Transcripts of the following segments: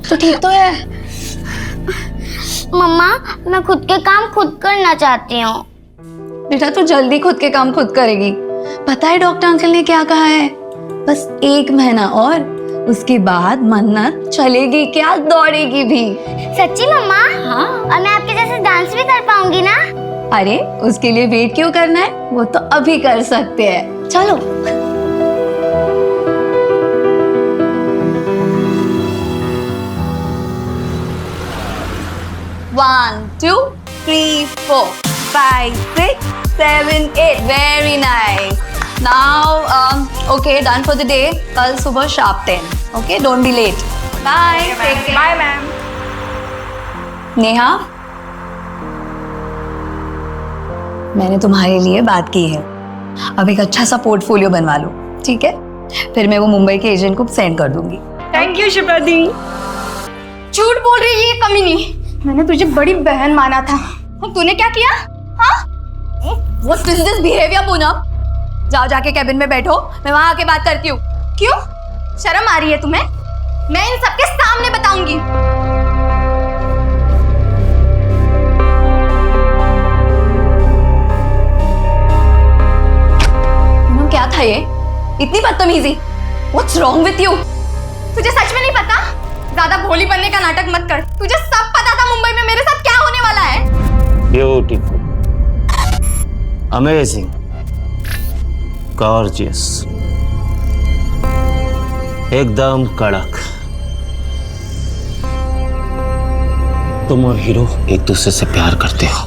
तो ठीक तो है। मम्मा मैं खुद के काम खुद करना चाहती हूँ। बेटा तू जल्दी खुद के काम खुद करेगी। पता है डॉक्टर अंकल ने क्या कहा है? बस 1 महीना और, उसके बाद मन्नत चलेगी क्या, दौड़ेगी भी। सच्ची मम्मा? हाँ। और मैं आपके जैसे डांस भी कर पाऊंगी ना? अरे उसके लिए वेट क्यों करना है, वो तो अभी कर सकते हैं। चलो। One, 2, 3, 4, 5, 6, 7, 8. Very nice. Now, okay, done for the day. कल सुबह sharp 10. Okay, don't be late. Bye. Take care. Bye, ma'am. Neha, मैंने तुम्हारे लिए बात की है। अब एक अच्छा सा पोर्टफोलियो बनवा लो, ठीक है? फिर मैं वो मुंबई के एजेंट को सेंड कर दूंगी। थैंक यू शिप्रा दी। झूठ बोल रही है ये कमीनी। मैंने तुझे बड़ी बहन माना था और तूने क्या किया? हाँ? What is this behavior, Poonam? जाओ जाके कैबिन में बैठो, मैं वहां आके बात करती हूँ। क्यों? शर्म आ रही है तुम्हें? मैं इन सबके सामने बताऊंगी। पूनम क्या था ये? इतनी बदतमीजी? What's wrong with you? तुझे सच में नहीं पता? ज्यादा भोली बनने का नाटक मत कर। तुझे सब पता था मुंबई में मेरे साथ क्या होने वाला है। ब्यूटीफुल, अमेजिंग, गॉर्जियस, एकदम कड़क। तुम और हीरो एक दूसरे से प्यार करते हो,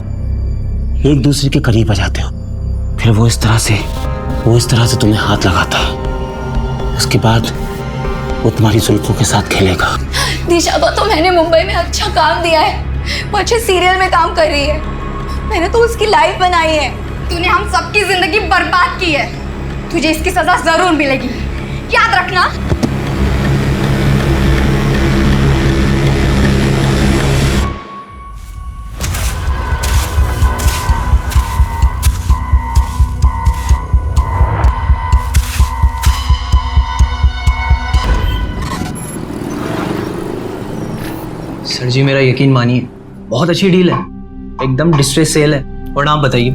एक दूसरे के करीब आ जाते हो, फिर वो इस तरह से तुम्हें हाथ लगाता है, उसके बाद वो तुम्हारी जुल्फों के साथ खेलेगा। दिशा को तो मैंने मुंबई में अच्छा काम दिया है, वो अच्छे सीरियल में काम कर रही है, मैंने तो उसकी लाइफ बनाई है। तूने हम सबकी जिंदगी बर्बाद की है। तुझे इसकी सजा जरूर मिलेगी, याद रखना। सर जी मेरा यकीन मानिए, बहुत अच्छी डील है, एकदम डिस्ट्रेस सेल है। और आप बताइए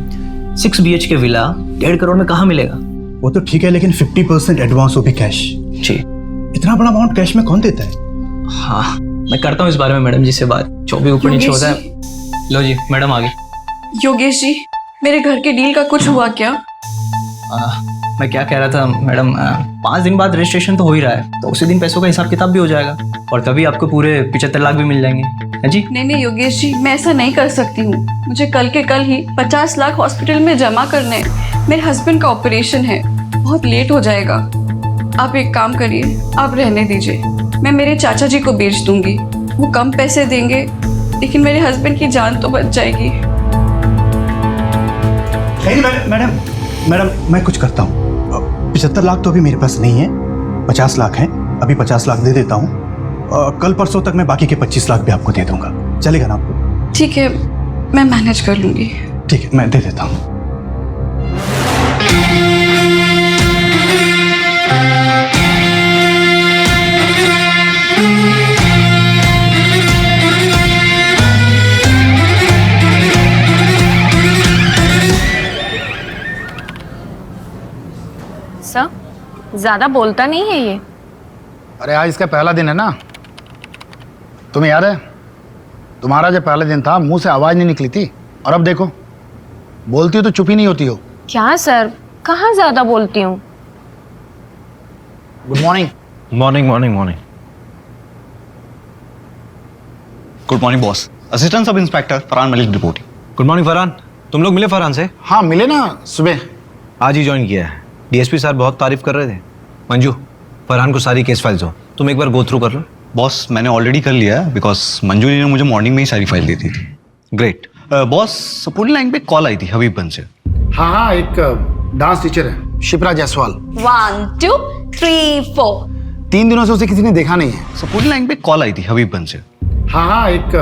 6 BHK विला 1.5 करोड़ में कहाँ मिलेगा? वो तो ठीक है, लेकिन 50% एडवांस, वो भी कैश। जी। इतना बड़ा अमाउंट कैश में कौन देता है? हाँ मैं करता हूँ इस बारे में मैडम जी से बात, जो भी ऊपर नीचे होता है। लो जी मैडम आ गई। योगेश जी, मेरे घर के डील का कुछ हुआ क्या? मैं क्या कह रहा था मैडम, 5 दिन बाद रजिस्ट्रेशन तो हो ही रहा है, तो उसी दिन पैसों का हिसाब किताब भी हो जाएगा और तभी आपको पूरे 75 लाख भी मिल जाएंगे। है जी? नहीं योगेश जी, मैं ऐसा नहीं कर सकती हूँ। मुझे कल के कल ही 50 लाख हॉस्पिटल में जमा करने हैं। मेरे हस्बैंड का ऑपरेशन है, बहुत लेट हो जाएगा। आप एक काम करिए, आप रहने दीजिए, मैं मेरे चाचा जी को बेच दूंगी। वो कम पैसे देंगे, लेकिन मेरे हस्बैंड की जान तो बच जाएगी। मैडम मैं कुछ करता हूँ। 75 लाख तो अभी मेरे पास नहीं है, 50 लाख हैं, अभी 50 लाख दे देता हूँ। कल परसों तक मैं बाकी के 25 लाख भी आपको दे दूंगा, चलेगा ना आपको? ठीक है, मैं मैनेज कर लूंगी। ठीक है, मैं दे देता हूँ। सर, ज्यादा बोलता नहीं है ये। अरे आज इसका पहला दिन है ना, तुम्हें याद है तुम्हारा जब पहला दिन था मुंह से आवाज नहीं निकली थी, और अब देखो बोलती हो तो चुप ही नहीं होती हो। क्या सर, कहाँ ज्यादा बोलती हूँ। Good morning. Morning morning morning. Good morning boss. Assistant sub inspector Farhan Malik reporting. Good morning Farhan, तुम लोग मिले फरहान से? हाँ मिले ना, सुबह आज ही ज्वाइन किया है। डीएसपी सर बहुत तारीफ कर रहे थे। मंजू, फरहान को सारी केस फाइल्स हो, तुम एक बार गो थ्रू कर लो। बॉस मैंने ऑलरेडी कर लिया है, बिकॉज मंजूरी ने मुझे मॉर्निंग में ही सारी फाइल दी थी। ग्रेट। बॉस सपोर्टिंग लाइन पे कॉल आई थी हबीबगंज से। हाँ एक डांस टीचर है शिप्रा जायसवाल। 1, 2, 3, 4। 3 दिनों से उसे किसी ने देखा नहीं है। सपोर्टिंग लाइन पे कॉल आई थी हबीबगंज से। हाँ एक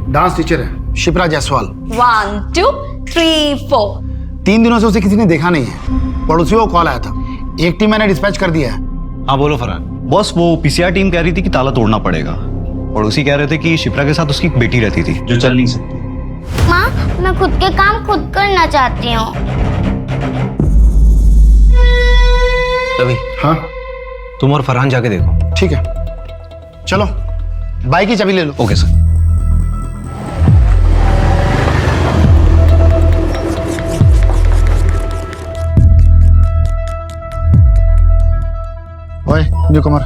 डांस टीचर है शिप्रा जायसवाल। 1, 2, 3, 4। 3 दिनों से उसे किसी ने देखा नहीं है। पड़ोसियों को कॉल आया था, एक टीम मैंने डिस्पैच कर दिया है। हाँ बोलो फरहान। बॉस वो पीसीआर टीम कह रही थी कि ताला तोड़ना पड़ेगा, पड़ोसी कह रहे थे कि शिप्रा के साथ उसकी एक बेटी रहती थी जो चल नहीं सकती। माँ, मैं खुद के काम खुद करना चाहती हूँ। रवि, हाँ तुम और फरहान जाके देखो। ठीक है, चलो बाइक की चाबी ले लो। Okay sir. ओए न्यू कमर,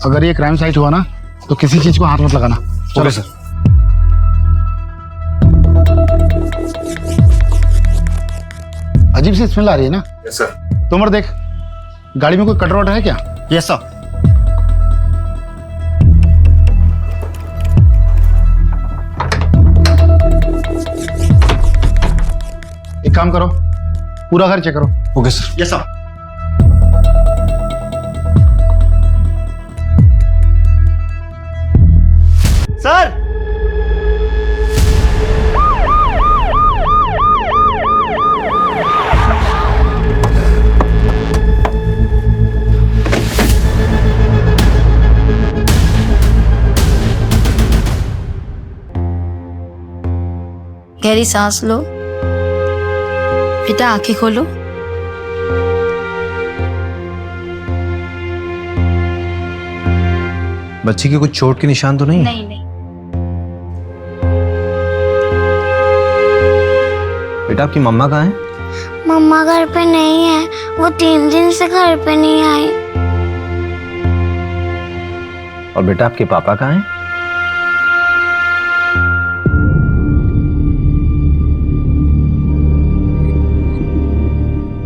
अगर ये क्राइम साइट हुआ ना तो किसी चीज को हाथ मत लगाना। Okay sir. अजीब सी स्मेल आ रही है ना? Yes sir. तुमर देख, गाड़ी में कोई कटर वटर है क्या? Yes sir. एक काम करो, पूरा घर चेक करो। Okay sir. Yes sir. Sir, गहरी सांस लो। बेटा आंखें खोलो। बच्ची की कुछ चोट के निशान तो नहीं? नहीं नहीं। बेटा आपकी मम्मा कहाँ है? मम्मा घर पे नहीं है, वो 3 दिन से घर पे नहीं आई। और बेटा आपके पापा कहाँ हैं?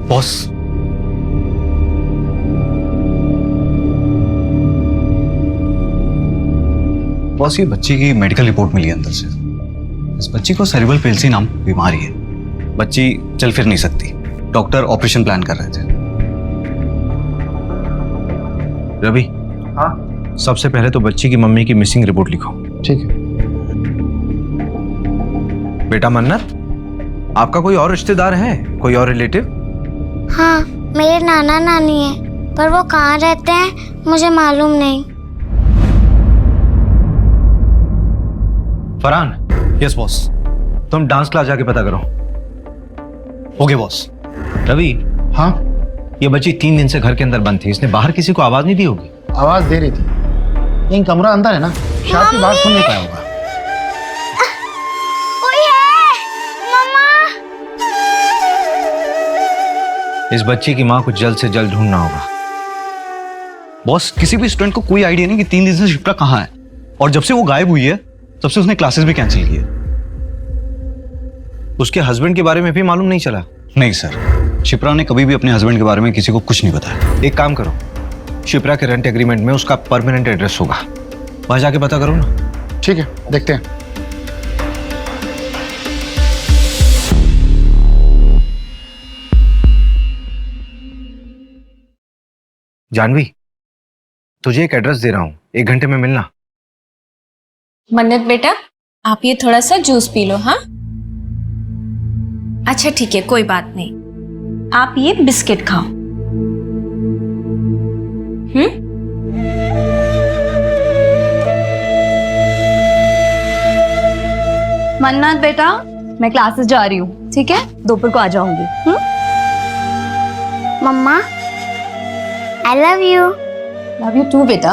बॉस, बॉस ये बच्ची की मेडिकल रिपोर्ट मिली है अंदर से। इस बच्ची को सेरेब्रल पेल्सी नाम बीमारी है। बच्ची चल फिर नहीं सकती। डॉक्टर ऑपरेशन प्लान कर रहे थे। रवि, हाँ सबसे पहले तो बच्ची की मम्मी की मिसिंग रिपोर्ट लिखो। ठीक है। बेटा मन्नत, आपका कोई और रिश्तेदार है, कोई और रिलेटिव? हाँ, मेरे नाना नानी है, पर वो कहाँ रहते हैं मुझे मालूम नहीं। फरहान। Yes boss. तुम डांस क्लास जाके पता करो। Okay boss. रवि, हाँ ये बच्ची 3 दिन से घर के अंदर बंद थी, इसने बाहर किसी को आवाज नहीं दी होगी? आवाज दे रही थी, लेकिन कमरा अंदर है ना, शायद की बात सुन नहीं पाया होगा। कोई है? मम्मा! इस बच्ची की माँ को जल्द से जल्द ढूंढना होगा। बॉस, किसी भी स्टूडेंट को कोई आइडिया नहीं कि 3 दिन से शिप्रा कहाँ है, और जब से वो गायब हुई है तब से उसने क्लासेस भी कैंसिल की है। उसके हस्बैंड के बारे में भी मालूम नहीं चला? नहीं सर, शिप्रा ने कभी भी अपने हस्बैंड के बारे में किसी को कुछ नहीं बताया। एक काम करो, शिप्रा के रेंट एग्रीमेंट में उसका परमानेंट एड्रेस होगा, वहां जाके पता करो ना। ठीक है, देखते हैं। जानवी, तुझे एक एड्रेस दे रहा हूं, 1 घंटे में मिलना। मन्नत बेटा, आप ये थोड़ा सा जूस पी लो। हाँ, अच्छा ठीक है, कोई बात नहीं। आप ये बिस्किट खाओ। मन्नत बेटा, मैं क्लासेस जा रही हूँ, ठीक है? दोपहर को आ जाऊंगी। मम्मा, I love you. Love you too बेटा।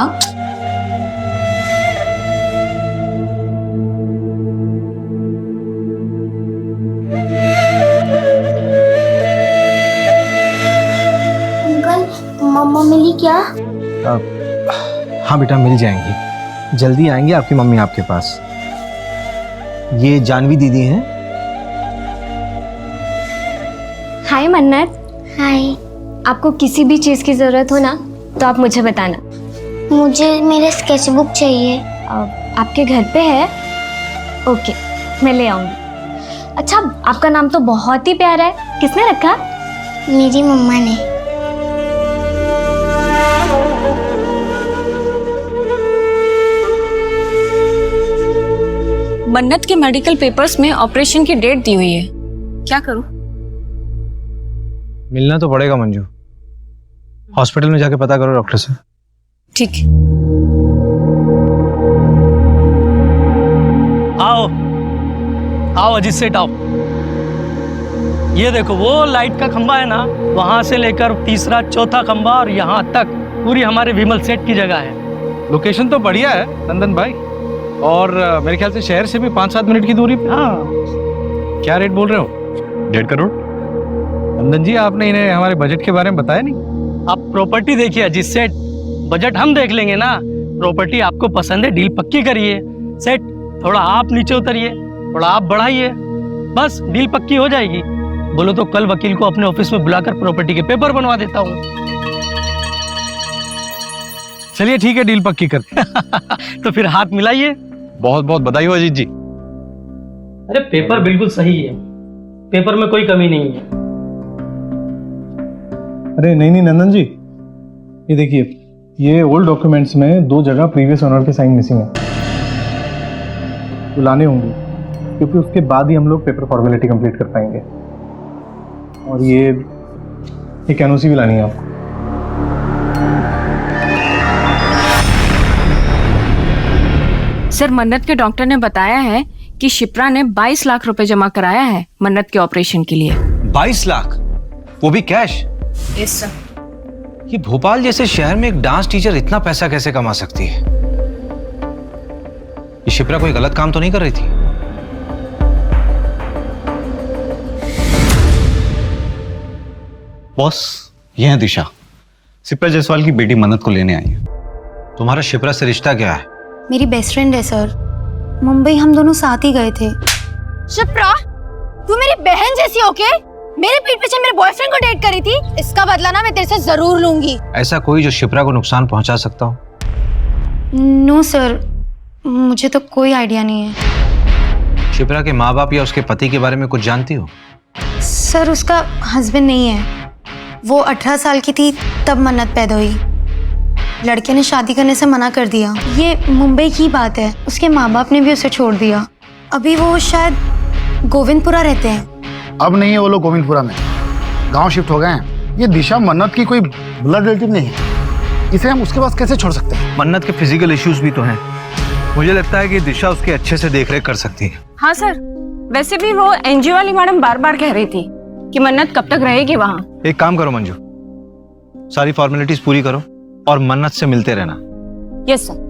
अंकल, मम्मा मिली क्या? हाँ बेटा, मिल जाएंगी, जल्दी आएंगे आपकी मम्मी आपके पास। ये जानवी दीदी हैं। हाय मन्नत। हाय। आपको किसी भी चीज़ की ज़रूरत हो ना तो आप मुझे बताना। मुझे मेरे स्केचबुक चाहिए। आपके घर पे है? ओके, मैं ले आऊँगी। अच्छा, आपका नाम तो बहुत ही प्यारा है, किसने रखा? मेरी मम्मा ने। मन्नत के मेडिकल पेपर्स में ऑपरेशन की डेट दी हुई है, क्या करूं? मिलना तो पड़ेगा मंजू, हॉस्पिटल में जाके पता करो डॉक्टर से। ठीक है। आओ अजीत सेठ आओ। ये देखो वो लाइट का खंबा है ना, वहां से लेकर तीसरा चौथा खंबा और यहाँ तक पूरी हमारे विमल सेठ की जगह है। लोकेशन तो बढ़िया है नंदन भाई, और मेरे ख्याल से शहर से भी 5-7 मिनट की दूरी पे। हाँ। क्या रेट बोल रहे हो? 1.5 करोड़? नंदन जी आपने इन्हें हमारे बजट के बारे में बताया नहीं। आप प्रॉपर्टी देखिए अजीत सेठ, बजट हम देख लेंगे ना। प्रॉपर्टी आपको पसंद है, डील पक्की करिए। सेठ थोड़ा आप नीचे उतरिए, थोड़ा आप बढ़ाइए, बस डील पक्की हो जाएगी। बोलो तो कल वकील को अपने ऑफिस में बुलाकर प्रॉपर्टी के पेपर बनवा देता हूँ। चलिए ठीक है, डील पक्की करते तो फिर हाथ मिलाइए। बहुत बहुत बधाई हो अजीत जी। अरे पेपर बिल्कुल सही है, पेपर में कोई कमी नहीं है। अरे नहीं नंदन जी, ये देखिए, ये ओल्ड डॉक्यूमेंट्स में 2 जगह प्रीवियस ओनर के साइन मिसिंग है, तो लाने होंगे, क्योंकि उसके बाद ही हम लोग पेपर फॉर्मेलिटी कंप्लीट कर पाएंगे। और ये एनओसी भी लानी है आपको। सर, मन्नत के डॉक्टर ने बताया है कि शिप्रा ने 22 लाख रुपए जमा कराया है मन्नत के ऑपरेशन के लिए। 22 लाख, वो भी कैश? Yes sir. ये भोपाल जैसे शहर में एक डांस टीचर इतना पैसा कैसे कमा सकती है? ये शिप्रा कोई गलत काम तो नहीं कर रही थी? बॉस, ये है दिशा, शिप्रा जायसवाल की बेटी मन्नत को लेने आई है। तुम्हारा शिप्रा से रिश्ता क्या है? मेरी बेस्ट फ्रेंड है सर, मुंबई हम दोनों साथ ही गए थे। शिप्रा, तू मेरी बहन जैसी होके मेरे पीठ पीछे मेरे बॉयफ्रेंड को डेट करी थी, इसका बदला ना मैं तेरे से जरूर लूंगी। ऐसा कोई जो शिप्रा को नुकसान पहुंचा सकता हो? नो सर, मुझे तो कोई आइडिया नहीं है। शिप्रा के माँ बाप या उसके पति के बारे में कुछ जानती हो? सर, उसका हस्बैंड नहीं है। वो 18 साल की थी तब मन्नत पैदा हुई। लड़के ने शादी करने से मना कर दिया। ये मुंबई की बात है, उसके माँ बाप ने भी उसे छोड़ दिया। अभी वो शायद गोविंदपुरा रहते हैं। अब नहीं है वो लोग गोविंदपुरा में, गांव शिफ्ट हो गए हैं। ये दिशा मन्नत की कोई ब्लड रिलेटिव नहीं है, इसे हम उसके पास कैसे छोड़ सकते हैं? मन्नत के फिजिकल इश्यूज भी तो हैं। मुझे लगता है कि दिशा उसके अच्छे से देखरेख कर सकती है। हाँ सर, वैसे भी वो एनजीओ वाली मैडम बार बार कह रही थी कि मन्नत कब तक रहेगी वहाँ। एक काम करो मंजू, सारी फॉर्मेलिटीज पूरी करो और मन्नत से मिलते रहना। Yes sir.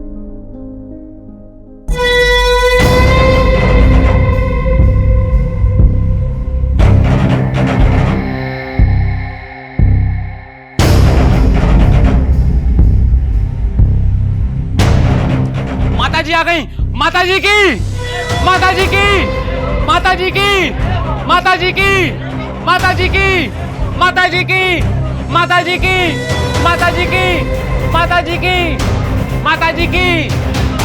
माता जी आ गई, माता जी की, माता जी की, माता जी की, माता जी की, माता जी की, माता जी की, माता जी की, माता जी की, माता जी की, माता जी की,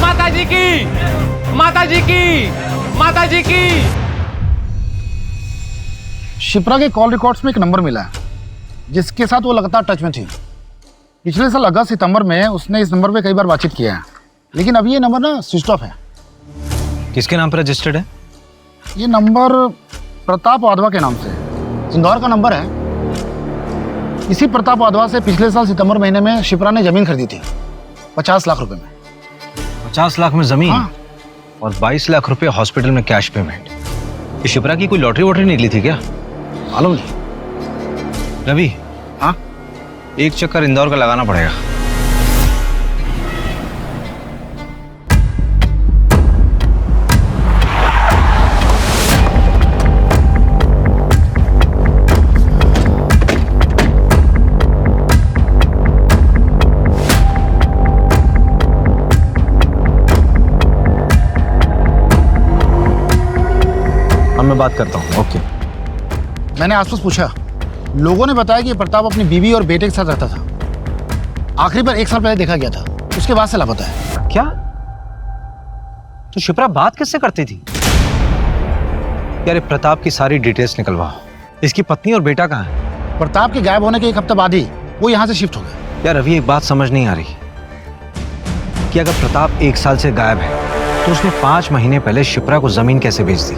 माता जी की, माता जी की, माता जी की। शिप्रा के कॉल रिकॉर्ड्स में एक नंबर मिला है जिसके साथ वो लगातार टच में थी। पिछले साल अगस्त सितंबर में उसने इस नंबर पे कई बार बातचीत किया है, लेकिन अभी ये नंबर ना स्विच ऑफ है। किसके नाम पर रजिस्टर्ड है? ये नंबर प्रताप वाधवा के नाम से है, इंदौर का नंबर है। इसी प्रताप वाधवा से पिछले साल सितंबर महीने में शिप्रा ने जमीन खरीदी थी 50 लाख रुपए में। 50 लाख में जमीन? हाँ। और 22 लाख रुपए हॉस्पिटल में कैश पेमेंट। ये शिप्रा की कोई लॉटरी वॉटरी निकली थी क्या? मालूम नहीं। रवि, हाँ, एक चक्कर इंदौर का लगाना पड़ेगा। मैं बात करता हूँ। ओके। मैंने आसपास पूछा, लोगों ने बताया कि प्रताप अपनी बीवी और बेटे के साथ रहता था। आखिरी बार 1 साल पहले देखा गया था, उसके बाद से लापता है। क्या? तो शिप्रा बात किससे करती थी? यार प्रताप की सारी डिटेल्स निकलवाओ। इसकी पत्नी और बेटा कहाँ है? प्रताप के गायब होने के 1 हफ्ते बाद ही वो यहाँ से शिफ्ट हो गए। यार अभी एक बात समझ नहीं आ रही कि अगर प्रताप 1 साल से गायब है तो उसने 5 महीने पहले शिप्रा को जमीन कैसे बेच दी?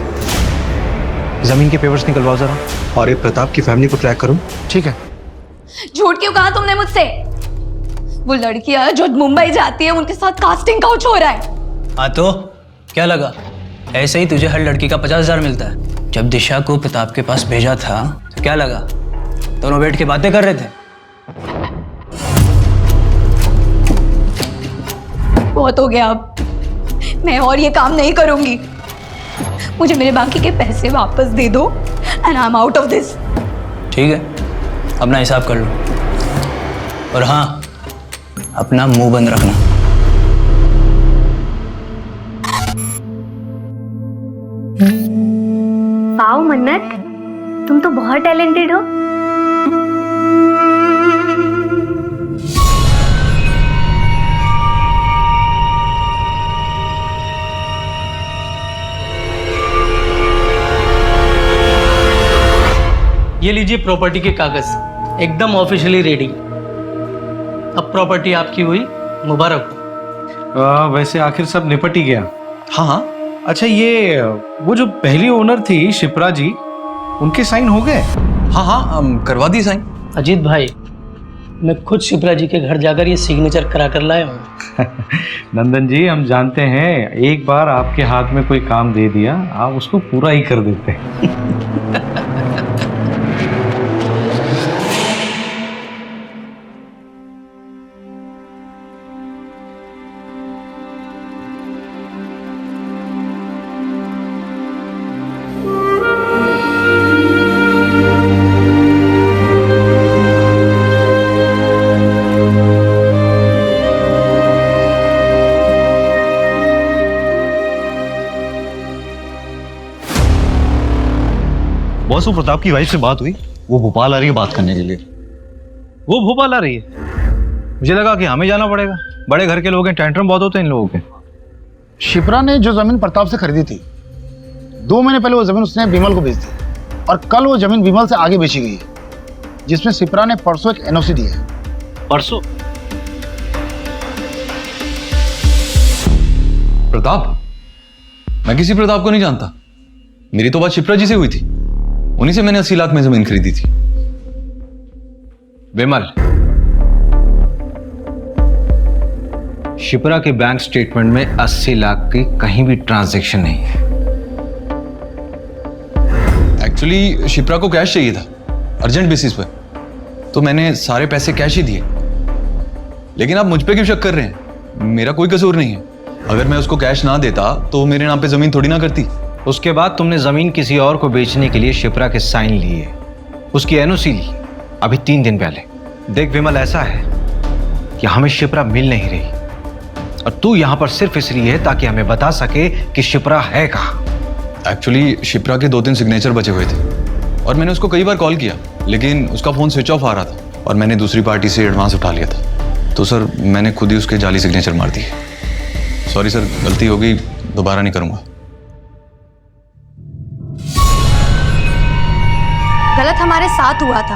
जमीन के पेपर्स निकलवाओ जरा, और ये प्रताप की फैमिली को ट्रैक करो। ठीक है। झूठ क्यों कहा तुमने मुझसे? वो लड़कियां जो मुंबई जाती है उनके साथ कास्टिंग काउच हो रहा है। हाँ तो क्या लगा? ऐसे ही तुझे हर लड़की का 50,000 मिलता है। जब दिशा को प्रताप के पास भेजा था तो क्या लगा, दोनों बैठ के बातें कर रहे थे। बहुत हो गया अब, मैं और ये काम नहीं करूंगी। मुझे मेरे बाकी के पैसे वापस दे दो and I am out of this. ठीक है, अपना हिसाब कर लो, और हाँ, अपना मुंह बंद रखना। वाओ मन्नत, तुम तो बहुत टैलेंटेड हो। ये लीजिए प्रॉपर्टी के कागज, एकदम ऑफिशियली रेडी। अब प्रॉपर्टी आपकी हुई, मुबारक हो। वैसे आखिर सब निपट ही गया। हाँ हाँ, अच्छा ये वो जो पहली ओनर थी शिप्रा जी, उनके साइन हो गए? हाँ हाँ, करवा दी साइन। अजीत भाई, मैं खुद शिप्रा जी के घर जाकर ये सिग्नेचर करा कर लाया हूँ। नंदन जी, हम जानते हैं एक बार आपके हाथ में कोई काम दे दिया आप उसको पूरा ही कर देते हैं। बॉस, वो प्रताप की वाइफ से बात हुई, वो भोपाल आ रही है बात करने के लिए। वो भोपाल आ रही है? मुझे लगा कि हमें जाना पड़ेगा, बड़े घर के लोग हैं, टेंट्रम बहुत होते हैं इन लोगों के। शिप्रा ने जो जमीन प्रताप से खरीदी थी, 2 महीने पहले वो जमीन उसने विमल को बेच दी, और कल वो जमीन विमल से आगे बेची गई है, जिसमें शिप्रा ने परसों एक एनओसी दी है। परसों? प्रताप? मैं किसी प्रताप को नहीं जानता। मेरी तो बात शिप्रा जी से हुई थी, उन्हीं से मैंने 80 लाख में जमीन खरीदी थी। विमल, शिप्रा के बैंक स्टेटमेंट में 80 लाख की कहीं भी ट्रांजैक्शन नहीं है। एक्चुअली शिप्रा को कैश चाहिए था, अर्जेंट बेसिस पे, तो मैंने सारे पैसे कैश ही दिए। लेकिन आप मुझ पे क्यों शक कर रहे हैं? मेरा कोई कसूर नहीं है। अगर मैं उसको कैश ना देता तो मेरे नाम पे जमीन थोड़ी ना करती। उसके बाद तुमने जमीन किसी और को बेचने के लिए शिप्रा के साइन लिए, उसकी एनओसी ली, अभी 3 दिन पहले। देख विमल, ऐसा है कि हमें शिप्रा मिल नहीं रही, और तू यहां पर सिर्फ इसलिए है ताकि हमें बता सके कि शिप्रा है कहां। एक्चुअली शिप्रा के 2-3 सिग्नेचर बचे हुए थे, और मैंने उसको कई बार कॉल किया, लेकिन उसका फोन स्विच ऑफ आ रहा था, और मैंने दूसरी पार्टी से एडवांस उठा लिया था। तो सर, मैंने खुद ही उसके जाली सिग्नेचर मार दिए। सॉरी सर, गलती हो गई, दोबारा नहीं करूंगा। गलत हमारे साथ हुआ था,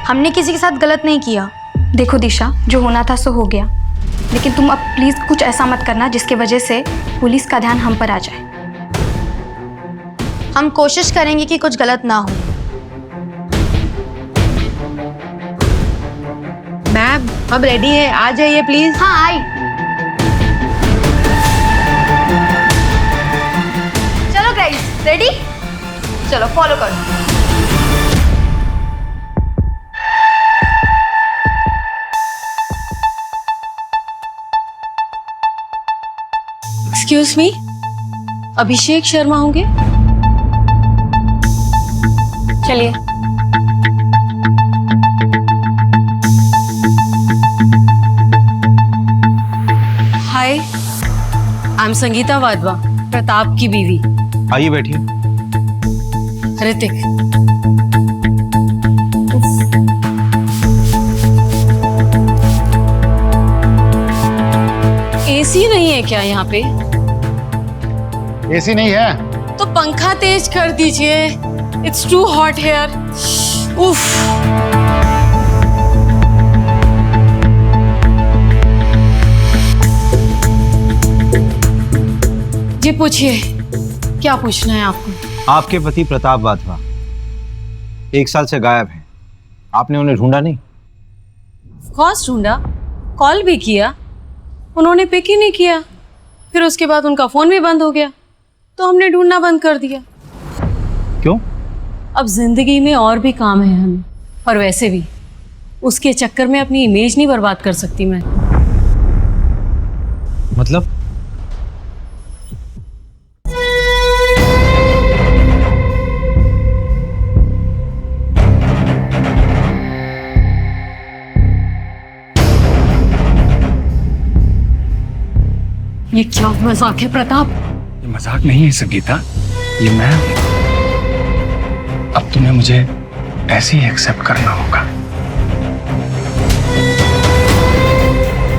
हमने किसी के साथ गलत नहीं किया। देखो दिशा, जो होना था सो हो गया, लेकिन तुम अब प्लीज कुछ ऐसा मत करना जिसकी वजह से पुलिस का ध्यान हम पर आ जाए। हम कोशिश करेंगे कि कुछ गलत ना हो। मैम, अब रेडी है, आ जाइए प्लीज। हाँ, आई। चलो गाइस, रेडी? चलो फॉलो करो। एक्सक्यूज मी, अभिषेक शर्मा होंगे? चलिए। हाय, आई एम संगीता वाधवा, प्रताप की बीवी। आइए बैठिए। ऋतिक। एसी नहीं है क्या यहाँ पे? एसी नहीं है तो पंखा तेज कर दीजिए। It's too hot here. उफ। जी पूछिए, क्या पूछना है आपको? आपके पति प्रताप वाधवा 1 साल से गायब हैं। आपने उन्हें ढूंढा नहीं? ऑफ कोर्स ढूंढा, कॉल भी किया, उन्होंने पिक ही नहीं किया। फिर उसके बाद उनका फोन भी बंद हो गया, तो हमने ढूंढना बंद कर दिया। क्यों? अब जिंदगी में और भी काम है हमें, और वैसे भी उसके चक्कर में अपनी इमेज नहीं बर्बाद कर सकती मैं। मतलब? ये क्या मजाक है प्रताप? ये मजाक नहीं है संगीता, ये मैं हूं। अब तुम्हें मुझे ऐसे ही एक्सेप्ट करना होगा।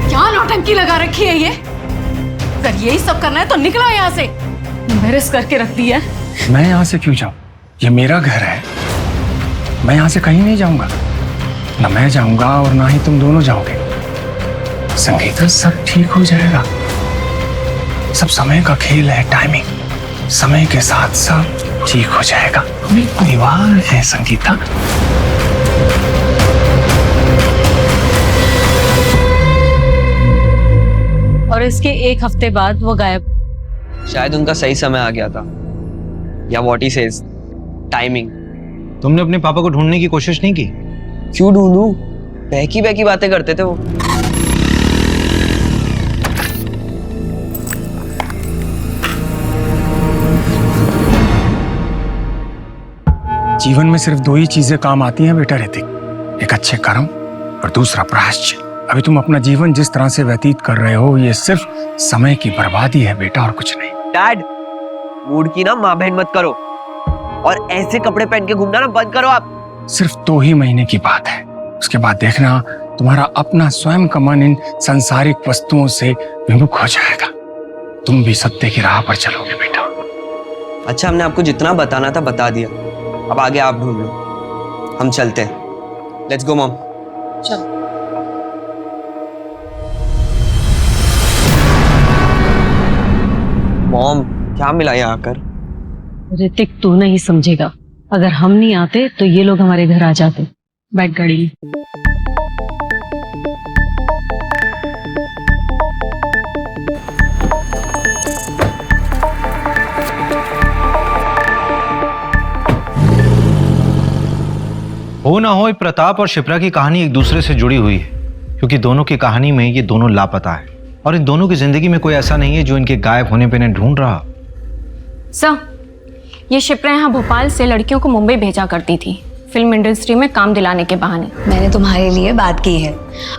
क्या नौटंकी लगा रखी है ये? अगर यही सब करना है तो निकलो यहाँ से। एम्बैरेस करके रख दिया है। मैं यहाँ से क्यों जाऊं? ये मेरा घर है, मैं यहाँ से कहीं नहीं जाऊंगा। ना मैं जाऊंगा और ना ही तुम दोनों जाओगे। संगीता, सब ठीक हो जाएगा। सब समय का खेल है, टाइमिंग। समय के साथ सब ठीक हो जाएगा। हम एक परिवार है संगीता। और इसके एक हफ्ते बाद वो गायब। शायद उनका सही समय आ गया था, या व्हाट ही सेज, टाइमिंग। तुमने अपने पापा को ढूंढने की कोशिश नहीं की? क्यों ढूंढूं? बहकी बहकी बातें करते थे वो। जीवन में सिर्फ दो ही चीजें काम आती हैं बेटा ऋतिक, एक अच्छे कर्म और दूसरा प्रायश्चित। अभी तुम अपना जीवन जिस तरह से व्यतीत कर रहे हो, ये सिर्फ समय की बर्बादी है बेटा, और कुछ नहीं। डैड, मूड की ना माँ बहन मत करो, और ऐसे कपड़े पहन के घूमना ना बंद करो आप। सिर्फ 2 ही महीने की बात है, उसके बाद देखना तुम्हारा अपना स्वयं का मन इन सांसारिक वस्तुओं से विमुख हो जाएगा। तुम भी सत्य की राह पर चलोगे बेटा। अच्छा, हमने आपको जितना बताना था बता दिया, अब आगे आप ढूंढ लो। हम चलते हैं। Let's go mom. चलो। मॉम, क्या मिला यहाँ आकर? ऋतिक, तू नहीं समझेगा। अगर हम नहीं आते तो ये लोग हमारे घर आ जाते। बैठ गाड़ी में। हो ना हो, प्रताप और शिप्रा की कहानी एक दूसरे से जुड़ी हुई है, क्योंकि दोनों की कहानी में ये दोनों लापता है, और इन दोनों की जिंदगी में कोई ऐसा नहीं है जो इनके गायब होने पे इन्हें ढूंढ रहा। सर, ये शिप्रा यहाँ भोपाल से लड़कियों को मुंबई भेजा करती थी, फिल्म इंडस्ट्री में काम दिलाने के बहाने। मैंने तुम्हारे लिए बात की है,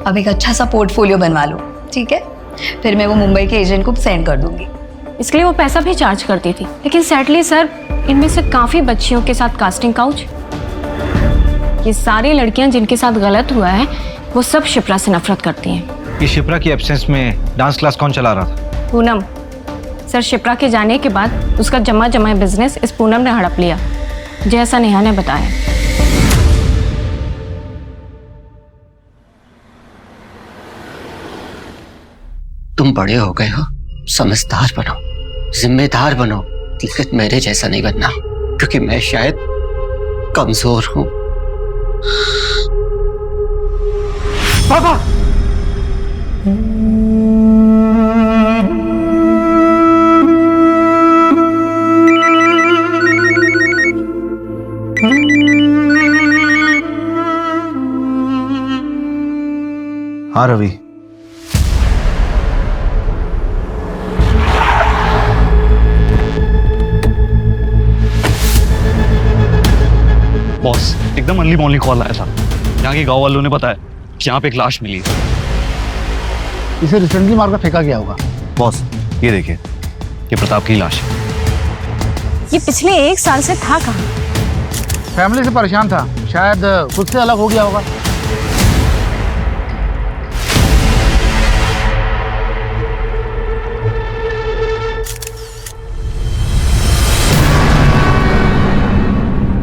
अब एक अच्छा सा पोर्टफोलियो बनवा लो, ठीक है? फिर मैं वो मुंबई के एजेंट को सेंड कर दूंगी। इसके लिए वो पैसा भी चार्ज करती थी, लेकिन सैडली सर, इनमें से काफी बच्चियों के साथ कास्टिंग काउच। ये सारी लड़कियां जिनके साथ गलत हुआ है, वो सब शिप्रा से नफरत करती हैं। कि शिप्रा की एब्सेंस में डांस क्लास कौन चला रहा था? पूनम। सर, शिप्रा के जाने के बाद उसका जमा जमा बिजनेस इस पूनम ने हड़प लिया, जैसा नेहा ने बताया। तुम बड़े हो गए हो, समझदार बनो, जिम्मेदार बनो, लेकिन मेरे जैसा नहीं बनना, क्योंकि मैं शायद कमजोर हूं। पापा! हाँ रवि, बॉस, एकदम अर्ली मॉर्निंग कॉल आया था। यहाँ के गांव वालों ने बताया कि यहाँ पे एक लाश मिली है। इसे रिसेंटली मार कर फेंका गया होगा। बॉस, ये देखिए, ये प्रताप की लाश है। ये पिछले 1 साल से था कहाँ? फैमिली से परेशान था, शायद खुद से अलग हो गया होगा।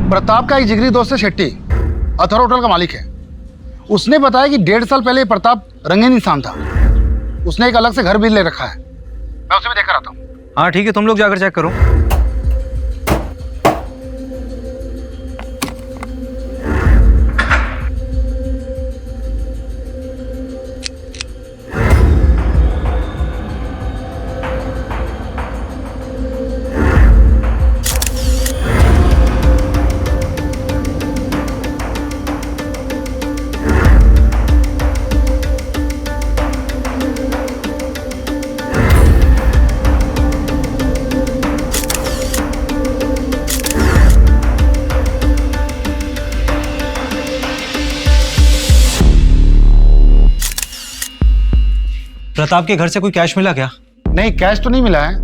प्रताप का एक जिगरी दोस्त है शेट्टी, अथर होटल का मालिक है। उसने बताया कि 1.5 साल पहले प्रताप रंगीन इंसान था। उसने एक अलग से घर भी ले रखा है। मैं उसे भी देख कर आता हूँ। हाँ ठीक है, तुम लोग जाकर चेक करो। प्रताप के घर से कोई कैश मिला क्या? नहीं, कैश तो नहीं मिला है,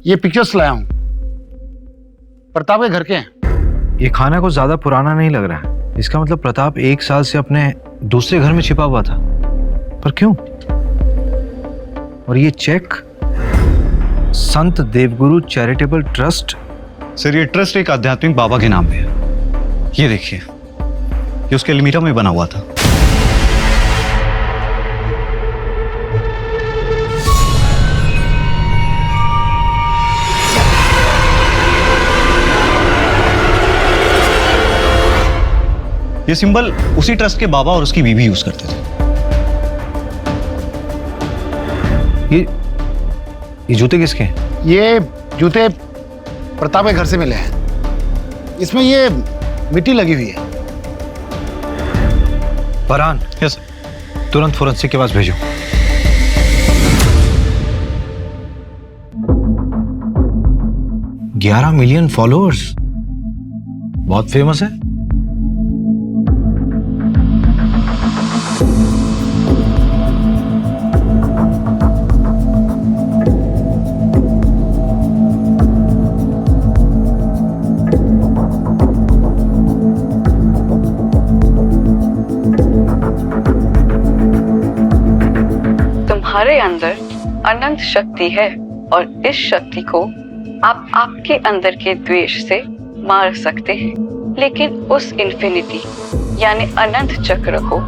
ये पिक्चर्स लाया हूं, प्रताप के घर के हैं। ये खाना कुछ ज्यादा पुराना नहीं लग रहा है। इसका मतलब प्रताप 1 साल से अपने दूसरे घर में छिपा हुआ था, पर क्यों? और ये चेक संत देवगुरु चैरिटेबल ट्रस्ट। सर ये ट्रस्ट एक आध्यात्मिक बाबा के नाम पे है। ये देखिए, ये उसके एल्मीरा में बना हुआ था। ये सिंबल उसी ट्रस्ट के बाबा और उसकी बीवी यूज करते थे। ये जूते किसके हैं? ये जूते प्रताप के घर से मिले हैं। इसमें ये मिट्टी लगी हुई है। फरहान, यस तुरंत फोरेंसिक के पास भेजो। $11 मिलियन फॉलोअर्स, बहुत फेमस है। तुम्हारे अंदर अनंत शक्ति है और इस शक्ति को आप आपके अंदर के द्वेष से मार सकते हैं, लेकिन उस इन्फिनिटी यानी अनंत चक्र को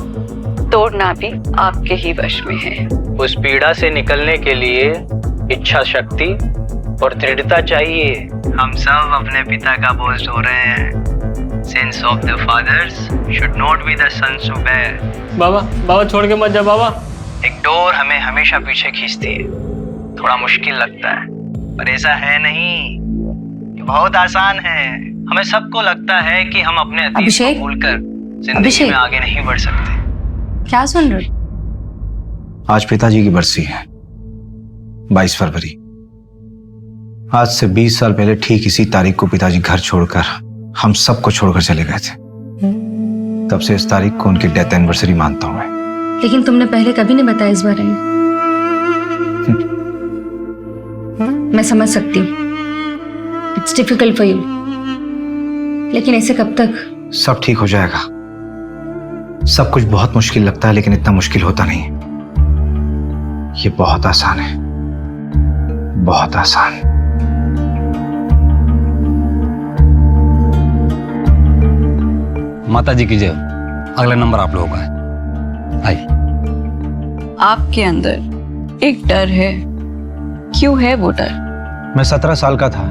तोड़ना भी आपके ही वश में है। उस पीड़ा से निकलने के लिए इच्छा शक्ति और दृढ़ता चाहिए। हम सब अपने पिता का बोझ ढो रहे हैं। Sins of the fathers should not be the sons to bear. बाबा छोड़ के मत जा बाबा। एक डोर हमें हमेशा पीछे खींचती है। थोड़ा मुश्किल लगता है, पर ऐसा है नहीं, ये बहुत आसान है। हमें सबको लगता है कि हम अपने अतीत को भूलकर जिंदगी में आगे नहीं बढ़ सकते। क्या सुन रहे? आज पिताजी की बरसी है, 22 फरवरी। आज से 20 साल पहले ठीक इसी तारीख को पिताजी घर छोड़कर हम सबको छोड़कर चले गए थे। तब से इस तारीख को उनकी डेथ एनिवर्सरी मानता हूं मैं। लेकिन तुमने पहले कभी नहीं बताया इस बारे में। मैं समझ सकती हूँ, इट्स डिफिकल्ट फॉर यू, लेकिन ऐसे कब तक? सब ठीक हो जाएगा। सब कुछ बहुत मुश्किल लगता है, लेकिन इतना मुश्किल होता नहीं। ये बहुत आसान है, बहुत आसान। माता जी की जय। अगला नंबर आप लोगों का है। आइए। आपके अंदर एक डर है, क्यों है वो डर? मैं 17 साल का था,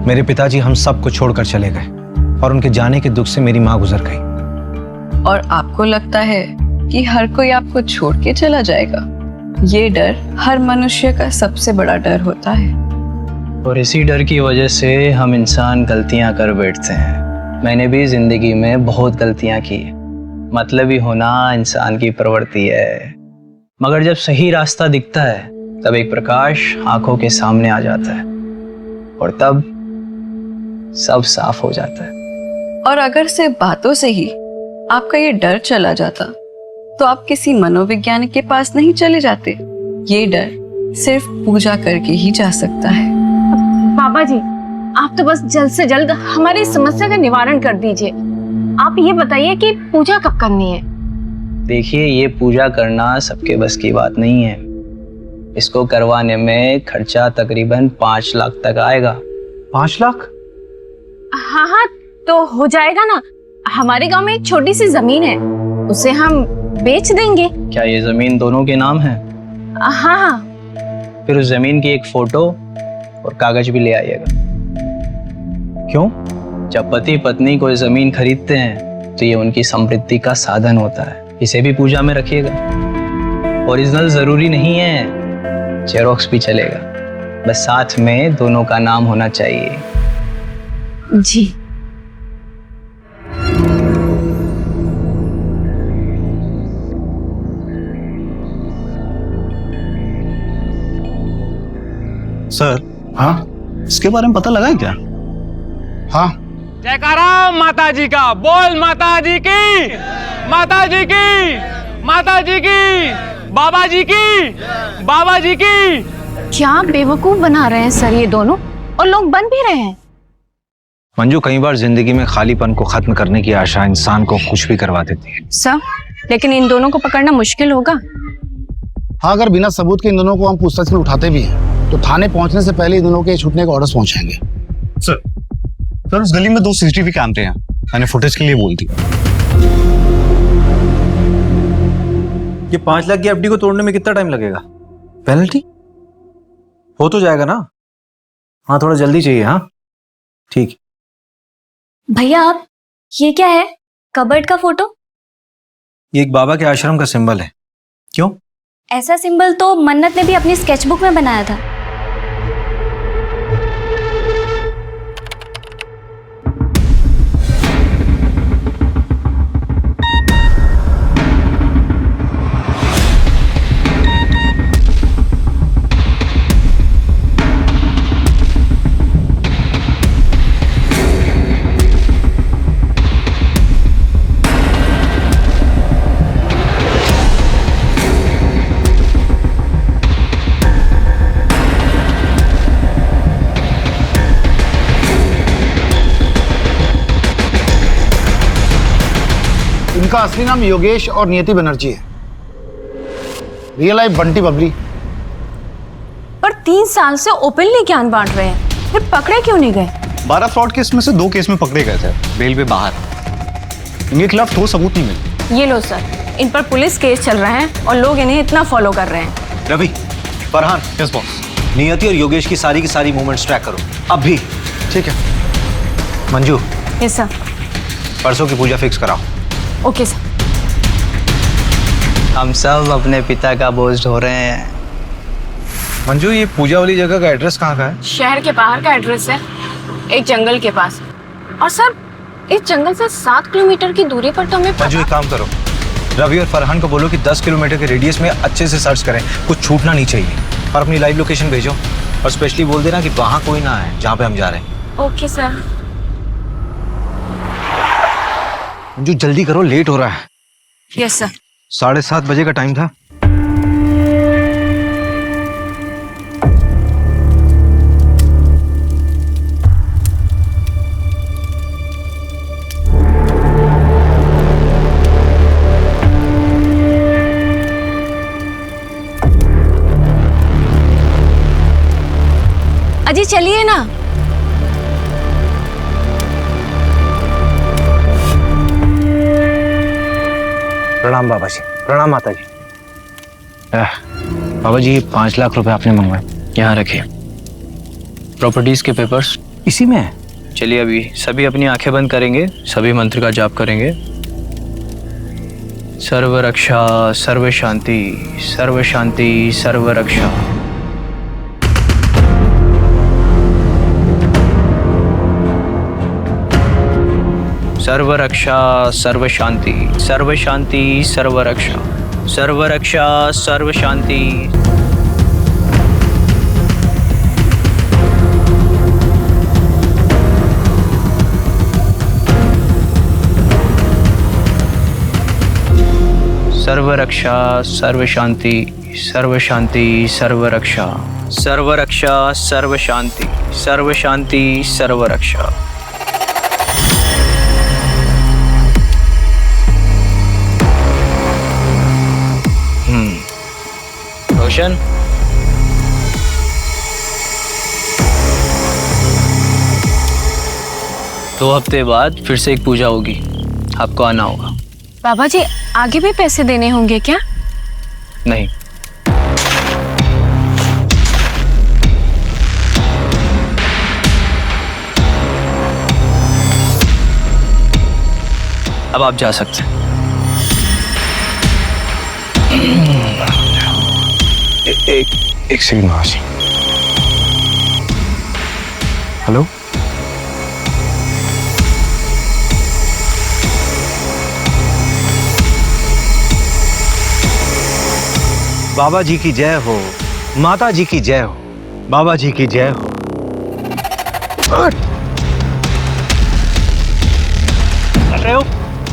मेरे पिताजी हम सबको छोड़कर चले गए और उनके जाने के दुख से मेरी माँ गुजर गई। और आपको लगता है कि हर कोई आपको छोड़ के चला जाएगा? ये डर हर मनुष्य का सबसे बड़ा डर होता है। और इसी डर की वजह से हम इंसान गलतियां कर बैठते हैं। मैंने भी जिंदगी में बहुत गलतियां की। मतलबी होना इंसान की प्रवृत्ति है, मगर जब सही रास्ता दिखता है तब एक प्रकाश आंखों के सामने आ जाता है और तब सब साफ हो जाता है। और अगर सिर्फ बातों से ही आपका ये डर चला जाता तो आप किसी मनोवैज्ञानिक के पास नहीं चले जाते। ये डर सिर्फ पूजा करके ही जा सकता है। बाबा जी, आप तो बस जल्द से जल्द हमारी समस्या का निवारण कर दीजिए। आप ये बताइए कि पूजा कब करनी है? देखिए, ये पूजा करना सबके बस की बात नहीं है। इसको करवाने में खर्चा तकरीबन 5 लाख तक आएगा। 5 लाख? हाँ, तो हो जाएगा ना। हमारे गांव में एक छोटी सी जमीन है, उसे हम बेच देंगे। क्या ये जमीन दोनों के नाम है? हाँ। फिर उस जमीन की एक फोटो और कागज भी ले आइएगा। क्यों? जब पति पत्नी कोई जमीन खरीदते हैं तो ये उनकी समृद्धि का साधन होता है। इसे भी पूजा में रखिएगा। ओरिजिनल जरूरी नहीं है, जेरोक्स भी चलेगा, बस साथ में दोनों का नाम होना चाहिए। जी। सर, हाँ, इसके बारे में पता लगा है क्या? हाँ। जयकारा माता जी का। बोल माता जी की, माता जी की, माता जी की, बाबा जी की, बाबा जी की। क्या बेवकूफ बना रहे हैं सर ये दोनों, और लोग बन भी रहे हैं। मंजू, कई बार जिंदगी में खालीपन को खत्म करने की आशा इंसान को कुछ भी करवा देती है। सर, लेकिन इन दोनों को पकड़ना मुश्किल होगा। हाँ, अगर बिना सबूत के इन दोनों को हम पूछताछ में उठाते भी हैं तो थाने पहुंचने से पहले इन दोनों के छूटने के ऑर्डर्स पहुंचाएंगे। सर उस गली में 2 सीसीटीवी कैमरे हैं, मैंने फुटेज के लिए बोल दी। ये 5 लाख की एफडी को तोड़ने में कितना टाइम लगेगा? पेनल्टी हो तो जाएगा ना? हाँ, थोड़ा जल्दी चाहिए। हाँ ठीक। भैया आप, ये क्या है? कबर्ड का फोटो? ये एक बाबा के आश्रम का सिंबल है। क्यों? ऐसा सिंबल तो मन्नत ने भी अपनी स्केचबुक में बनाया था। इनका असली नाम योगेश और नियति बनर्जी है। Real life Bunty Babli. पर 3 साल से ओपनली ज्ञान बांट रहे हैं, फिर पकड़े क्यों नहीं गए? 12 फ्रॉड केस में से 2 केस में पकड़े गए थे, बेल पे बाहर। इनके खिलाफ ठोस सबूत नहीं मिले। ये लो सर, इन पर पुलिस केस चल रहा है और लोग इन्हें इतना फॉलो कर रहे हैं। रवि, फरहान, यस बॉस, नियति और योगेश की सारी मूवमेंट्स ट्रैक करो अभी। ठीक है। Manju, yes sir. परसों की पूजा फिक्स कराओ। Okay sir. हम सब अपने पिता का बोझ ढो रहे हैं। मंजू, ये पूजा वाली जगह का एड्रेस कहाँ का है? शहर के बाहर का एड्रेस है, एक जंगल के पास। और सर, इस जंगल से 7 किलोमीटर की दूरी पर तो हमें मंजू, एक काम करो, रवि और फरहान को बोलो कि 10 किलोमीटर के रेडियस में अच्छे से सर्च करें, कुछ छूटना नहीं चाहिए। और अपनी लाइव लोकेशन भेजो, और स्पेशली बोल देना कि वहाँ कोई ना है जहाँ पे हम जा रहे हैं। Okay sir. मंजू जल्दी करो, लेट हो रहा है। Yes sir. 7:30 बजे का टाइम था। अजी चलिए ना। प्रणाम बाबा जी। प्रणाम माता जी। बाबा जी, 5 लाख रुपए आपने मंगवाए, यहाँ रखिए। प्रॉपर्टीज के पेपर्स इसी में है। चलिए अभी सभी अपनी आंखें बंद करेंगे, सभी मंत्र का जाप करेंगे। सर्व रक्षा, सर्व शांति, सर्व शांति, सर्व रक्षा। सर्व रक्षा, सर्व शांति, सर्व शांति, सर्व रक्षा, सर्व रक्षा, सर्व शांति। सर्व रक्षा, सर्व शांति, सर्व शांति, सर्व रक्षा, सर्व रक्षा, सर्व शांति, सर्व शांति, सर्व रक्षा। रोशन, दो हफ्ते बाद फिर से एक पूजा होगी, आपको आना होगा। बाबा जी, आगे भी पैसे देने होंगे क्या? नहीं। अब आप जा सकते हैं। एक सेकंड महाशय। हेलो, बाबा जी की जय हो, माता जी की जय हो, बाबा जी की जय हो।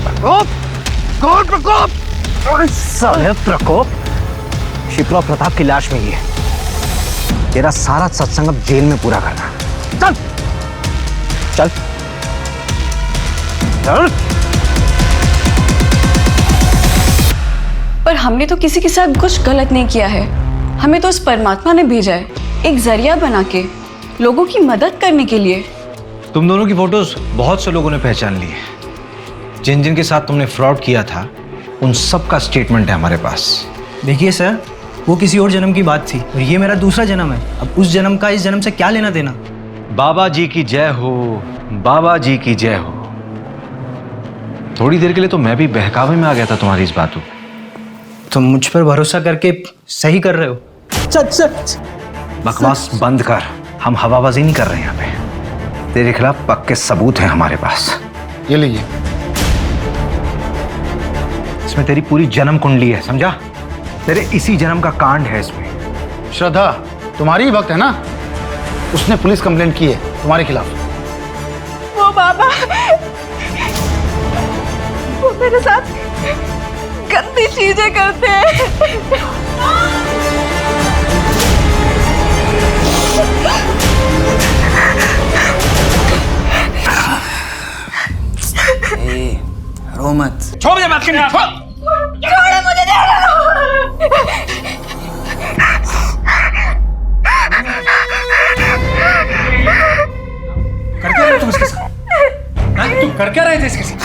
प्रकोप, कौन प्रकोप? साले प्रकोप, शिप्रा और प्रताप की लाश में ही है। तेरा सारा सत्संग अब जेल में पूरा करना। चल चल चल। पर हमने तो किसी के साथ कुछ गलत नहीं किया है। हमें तो उस परमात्मा ने भेजा है एक जरिया बना के, लोगों की मदद करने के लिए। तुम दोनों की फोटोज बहुत से लोगों ने पहचान ली है। जिन जिन के साथ तुमने फ्रॉड किया था उन सब का स्टेटमेंट है हमारे पास। देखिए सर, वो किसी और जन्म की बात थी और ये मेरा दूसरा जन्म है। अब उस जन्म का इस जन्म से क्या लेना देना। बाबा जी की जय हो, बाबा जी की जय हो। थोड़ी देर के लिए तो मैं भी बहकावे में आ गया था तुम्हारी इस बातों। तुम मुझ पर भरोसा करके सही कर रहे हो। बकवास बंद कर, हम हवाबाजी नहीं कर रहे हैं यहाँ पे। तेरे खिलाफ पक्के सबूत हैं हमारे पास। ये लीजिए। इसमें तेरी पूरी जन्म कुंडली है, समझा? तेरे इसी जन्म का कांड है इसमें। श्रद्धा तुम्हारी ही भक्त है ना, उसने पुलिस कंप्लेंट की है तुम्हारे खिलाफ। वो बाबा, वो मेरे साथ गंदी चीजें करते हैं। रो मत। छोड़ दे बात करनी। छोड़ो मुझे, कर क्या रहे तुम इसके साथ? तुम कर क्या रहे थे इसके साथ?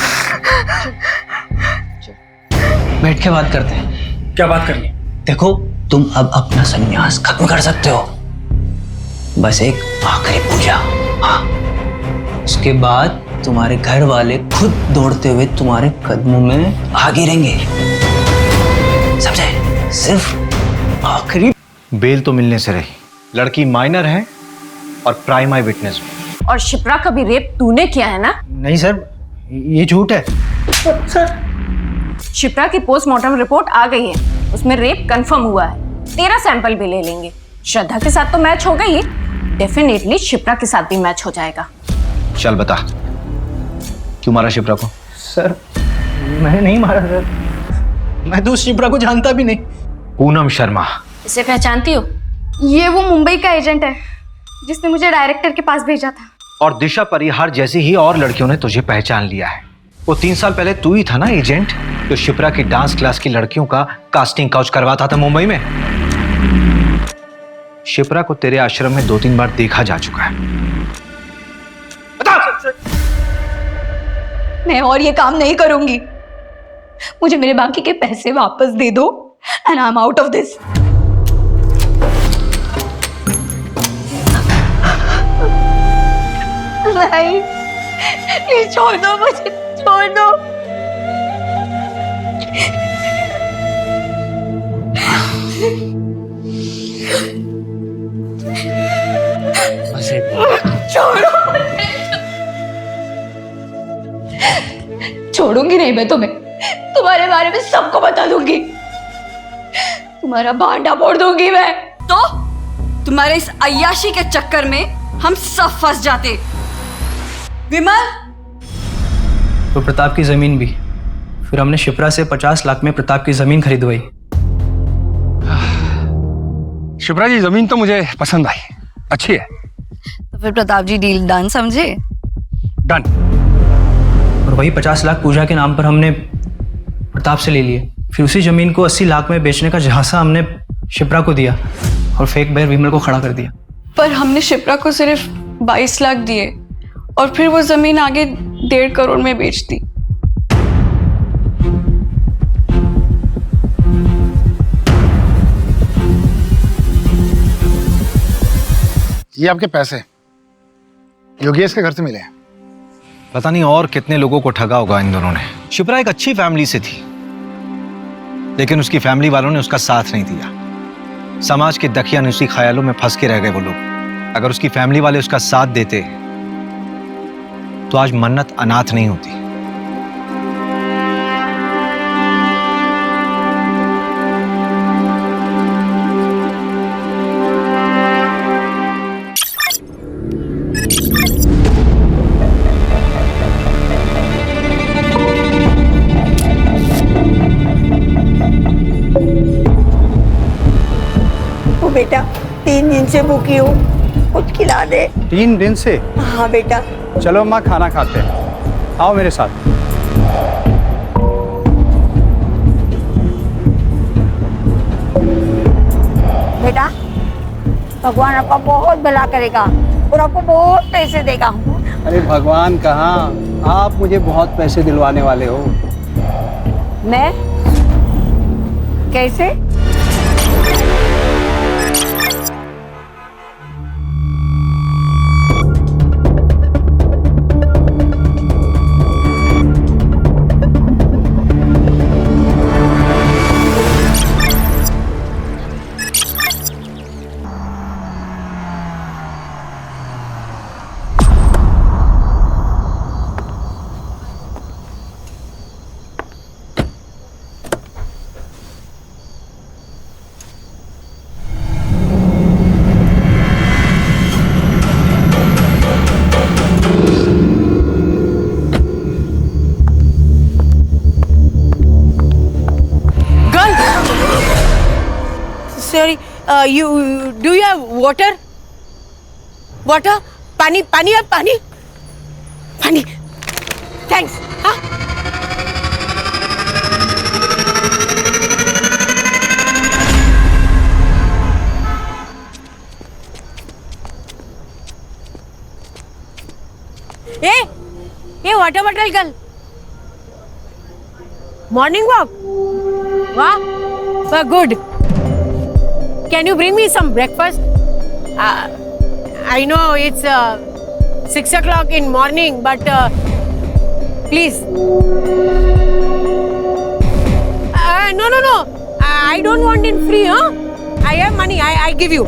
बैठ के बात करते हैं। क्या बात करनी? देखो, तुम अब अपना संन्यास खत्म कर सकते हो। बस एक आखिरी पूजा। हाँ, उसके बाद तुम्हारे घर वाले खुद दौड़ते हुए तुम्हारे कदमों में आ गिरेंगे। समझे? सिर्फ आखिरी। बेल तो मिलने से रही। लड़की माइनर है और प्राइम आई विटनेस भी। और शिप्रा का भी रेप तूने किया है ना? नहीं सर, ये झूठ है। शिप्रा की पोस्टमार्टम रिपोर्ट आ गई है, उसमें रेप कंफर्म हुआ है। तेरा सैंपल भी ले लेंगे। श्रद्धा के साथ तो मैच हो गई, डेफिनेटली शिप्रा के साथ भी मैच हो जाएगा। चल बता, क्यों मारा शिप्रा को? सर, मैंने नहीं मारा सर। मैं तो उस शिप्रा को जानता भी नहीं। पूनम शर्मा। इसे पहचानती हो? ये वो मुंबई का एजेंट है जिसने मुझे डायरेक्टर के पास भेजा था। और दिशा परिहार जैसी ही और लड़कियों ने तुझे पहचान लिया है। वो 3 साल पहले तू ही था ना एजेंट, जो शिप्रा की डांस क्लास की लड़कियों का कास्टिंग काउच करवाता था मुंबई में। शिप्रा को तेरे आश्रम में 2-3 बार देखा जा चुका है। मैं और ये काम नहीं करूंगी। मुझे मेरे बाकी के पैसे वापस दे दो and I am out of this. नहीं, प्लीज छोड़ दो मुझे, छोड़ दो। छोड़ो मुझे। छोड़ूंगी नहीं मैं तुम्हें। तुम्हारे बारे में सबको बता दूंगी। तुम्हारा भांडा फोड़ दूंगी मैं। तो तुम्हारे इस अय्याशी के चक्कर में हम सब फंस जाते। विमल, तो प्रताप की जमीन भी। फिर हमने शिप्रा से 50 लाख में प्रताप की जमीन खरीदवाई। शिप्रा जी, जमीन तो मुझे पसंद आई, अच्छी है। तो फिर प्रताप जी डील डन समझे? डन। और वही 50 लाख पूजा के नाम पर हमने प्रताप से ले लिए। फिर उसी जमीन को 80 लाख में बेचने का झांसा हमने शिप्रा को दिया और फेक बायर विमल को खड़ा कर दिया। पर हमने शिप्रा को सिर्फ 22 लाख दिए और फिर वो जमीन आगे 1.5 करोड़ में बेच दी। ये आपके पैसे योगेश के घर से मिले हैं। पता नहीं और कितने लोगों को ठगा होगा इन दोनों ने। शिप्रा एक अच्छी फैमिली से थी, लेकिन उसकी फैमिली वालों ने उसका साथ नहीं दिया। समाज के दकियानुसी ख्यालों में फंस के रह गए वो लोग। अगर उसकी फैमिली वाले उसका साथ देते तो आज मन्नत अनाथ नहीं होती। बेटा, 3 दिन से भूखी हूँ, कुछ खिला दे। 3 दिन से? हाँ बेटा। चलो अम्मा खाना खाते हैं, आओ मेरे साथ। बेटा, भगवान आपका बहुत भला करेगा और आपको बहुत पैसे देगा। अरे भगवान कहाँ, आप मुझे बहुत पैसे दिलवाने वाले हो। मैं? कैसे? Sorry, do you have water? Water? पानी, पानी है, पानी, पानी. Thanks. हाँ? ये water bottle girl. Morning walk. Wow, good. Can you bring me some breakfast? I know it's 6 o'clock in morning, but please. No. I don't want it free, huh? I have money. I give you.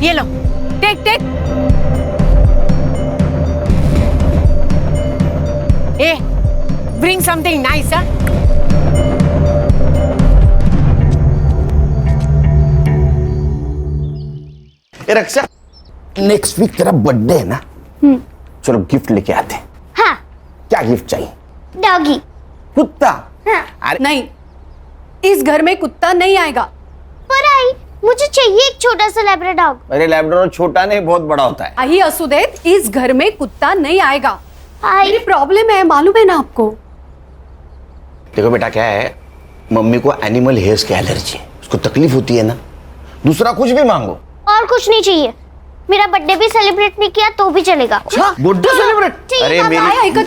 Ye lo. Take. Hey, bring something nice, huh? A Raksha, next week तेरा birthday है ना? चलो gift लेके आते हैं। हाँ। क्या gift चाहिए? डॉगी। कुत्ता? हाँ। नहीं, इस घर में कुत्ता नहीं आएगा। पर आई, मुझे चाहिए एक छोटा सा लैब्राडोर डॉग। अरे लैब्राडोर छोटा नहीं, बहुत बड़ा होता है। आई असुदेव, इस घर में कुत्ता नहीं आएगा। मेरी प्रॉब्लम है, मालूम है ना आपको। देखो बेटा, क्या है, मम्मी को एनिमल हेयर्स की एलर्जी है, उसको तकलीफ होती है ना। दूसरा कुछ भी मांगो। और कुछ नहीं चाहिए। मेरा बर्थडे भी सेलिब्रेट नहीं किया तो भी चलेगा। Birthday celebrate? अरे मेरी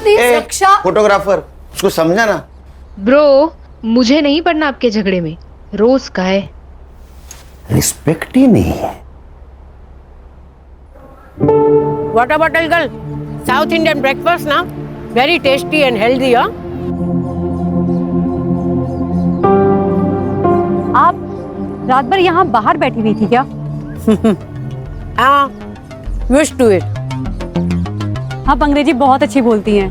फोटोग्राफर, उसको समझा ना। ब्रो, मुझे नहीं पड़ना आपके झगड़े में। रोज का है। रिस्पेक्ट ही नहीं है। Water bottle girl, south Indian breakfast ना, वेरी टेस्टी एंड हेल्दी। आप रात भर यहाँ बाहर बैठी हुई थी क्या? हाँ, used to it. आप अंग्रेजी बहुत अच्छी बोलती हैं।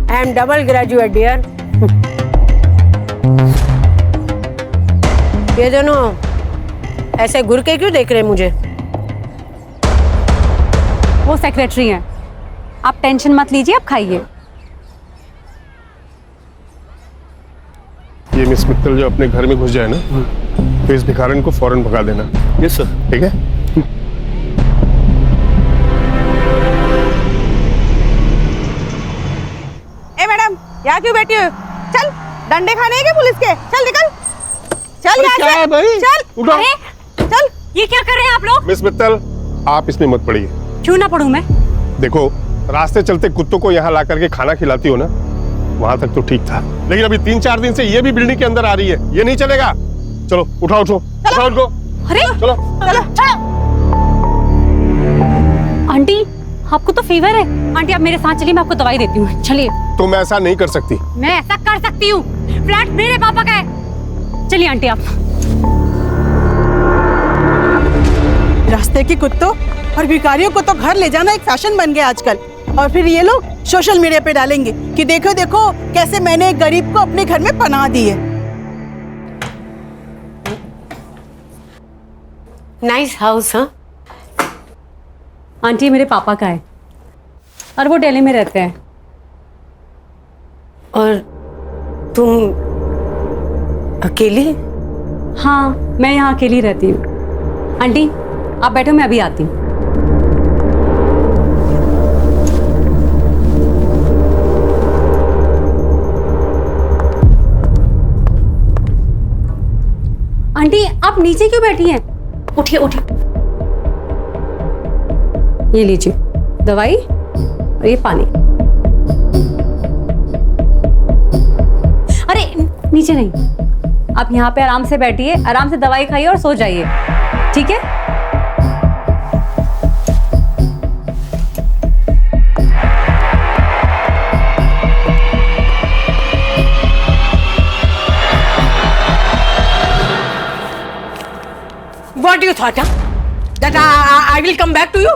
I am double graduate, dear. ये दोनों ऐसे घूर के क्यों देख रहे हैं मुझे? वो सेक्रेटरी हैं। आप टेंशन मत लीजिए, आप खाइए। ये मिस मित्तल जो अपने घर में घुस जाए ना, तो इस भिखारन को फौरन भगा देना। Yes sir. ठीक है। ए मैडम, यहाँ क्यों बैठी हो? चल, डंडे खाने के पुलिस के। चल निकल, चल यहाँ से। क्या है भाई? चल, उठो। चल। ये क्या कर रहे हैं आप लोग? मिस मित्तल, आप इसमें मत पड़िए। क्यों ना पढ़ूं मैं? देखो, रास्ते चलते कुत्तों को यहाँ ला करके खाना खिलाती हो ना, वहां तक तो ठीक था, लेकिन अभी 3-4 दिन से ये भी बिल्डिंग के अंदर आ रही है, ये नहीं चलेगा। चलो उठाओ उनको। अरे चलो। आंटी, आपको तो फीवर है। आंटी आप मेरे साथ चलिए, मैं आपको दवाई देती हूँ। चलिए। तुम ऐसा नहीं कर सकती। मैं ऐसा कर सकती हूँ, फ्लैट मेरे पापा का है। चलिए आंटी आप। रास्ते के कुत्तों और भिखारियों को तो घर ले जाना एक फैशन बन गया आजकल, और फिर ये लोग सोशल मीडिया पे डालेंगे कि देखो देखो कैसे मैंने एक गरीब को अपने घर में पनाह दी है। Nice house. हाँ आंटी मेरे पापा का है और वो दिल्ली में रहते हैं। और तुम अकेली? हाँ, मैं यहाँ अकेली रहती हूँ। आंटी आप बैठो, मैं अभी आती हूँ। आंटी आप नीचे क्यों बैठी हैं? उठिए उठिए। ये लीजिए दवाई और ये पानी। अरे नीचे नहीं, आप यहाँ पे आराम से बैठिए, आराम से दवाई खाइए और सो जाइए, ठीक है? What do you thought, huh? That I will come back to you?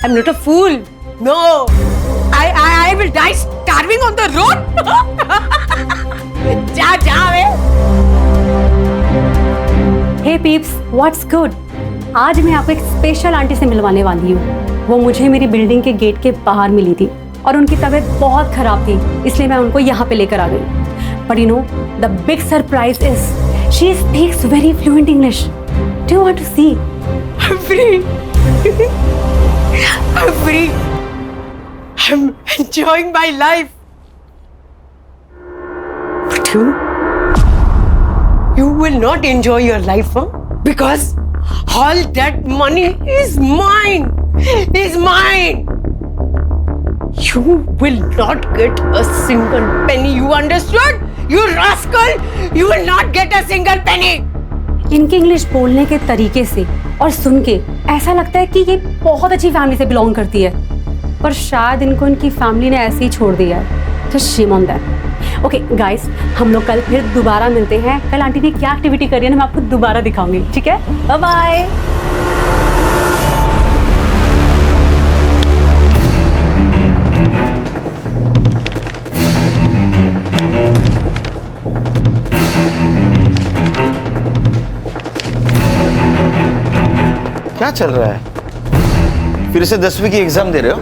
I'm not a fool. No. I will die starving on the road. जा वे. Hey peeps, what's good? आज मैं आपको एक स्पेशल आंटी से मिलवाने वाली हूँ। वो मुझे मेरी बिल्डिंग के गेट के बाहर मिली थी और उनकी तबीयत बहुत खराब थी, इसलिए मैं उनको यहाँ पे लेकर आ गई। But you know, the big surprise is she speaks very fluent English. Do you want to see? I'm free. I'm free. I'm enjoying my life. But you will not enjoy your life, huh? Because all that money is mine. Is mine. You will not get a single penny. You understood? You rascal! You will not get a single penny. इनके English बोलने के तरीके से और सुन के ऐसा लगता है कि ये बहुत अच्छी फैमिली से बिलोंग करती है, पर शायद इनको इनकी फैमिली ने ऐसे ही छोड़ दिया है। तो shame on them. Okay guys, हम लोग कल फिर दोबारा मिलते हैं। कल आंटी ने क्या एक्टिविटी करी है ना मैं आपको दोबारा दिखाऊंगी, ठीक है? Bye bye. क्या चल रहा है? फिर से 10वीं की एग्जाम दे रहे हो?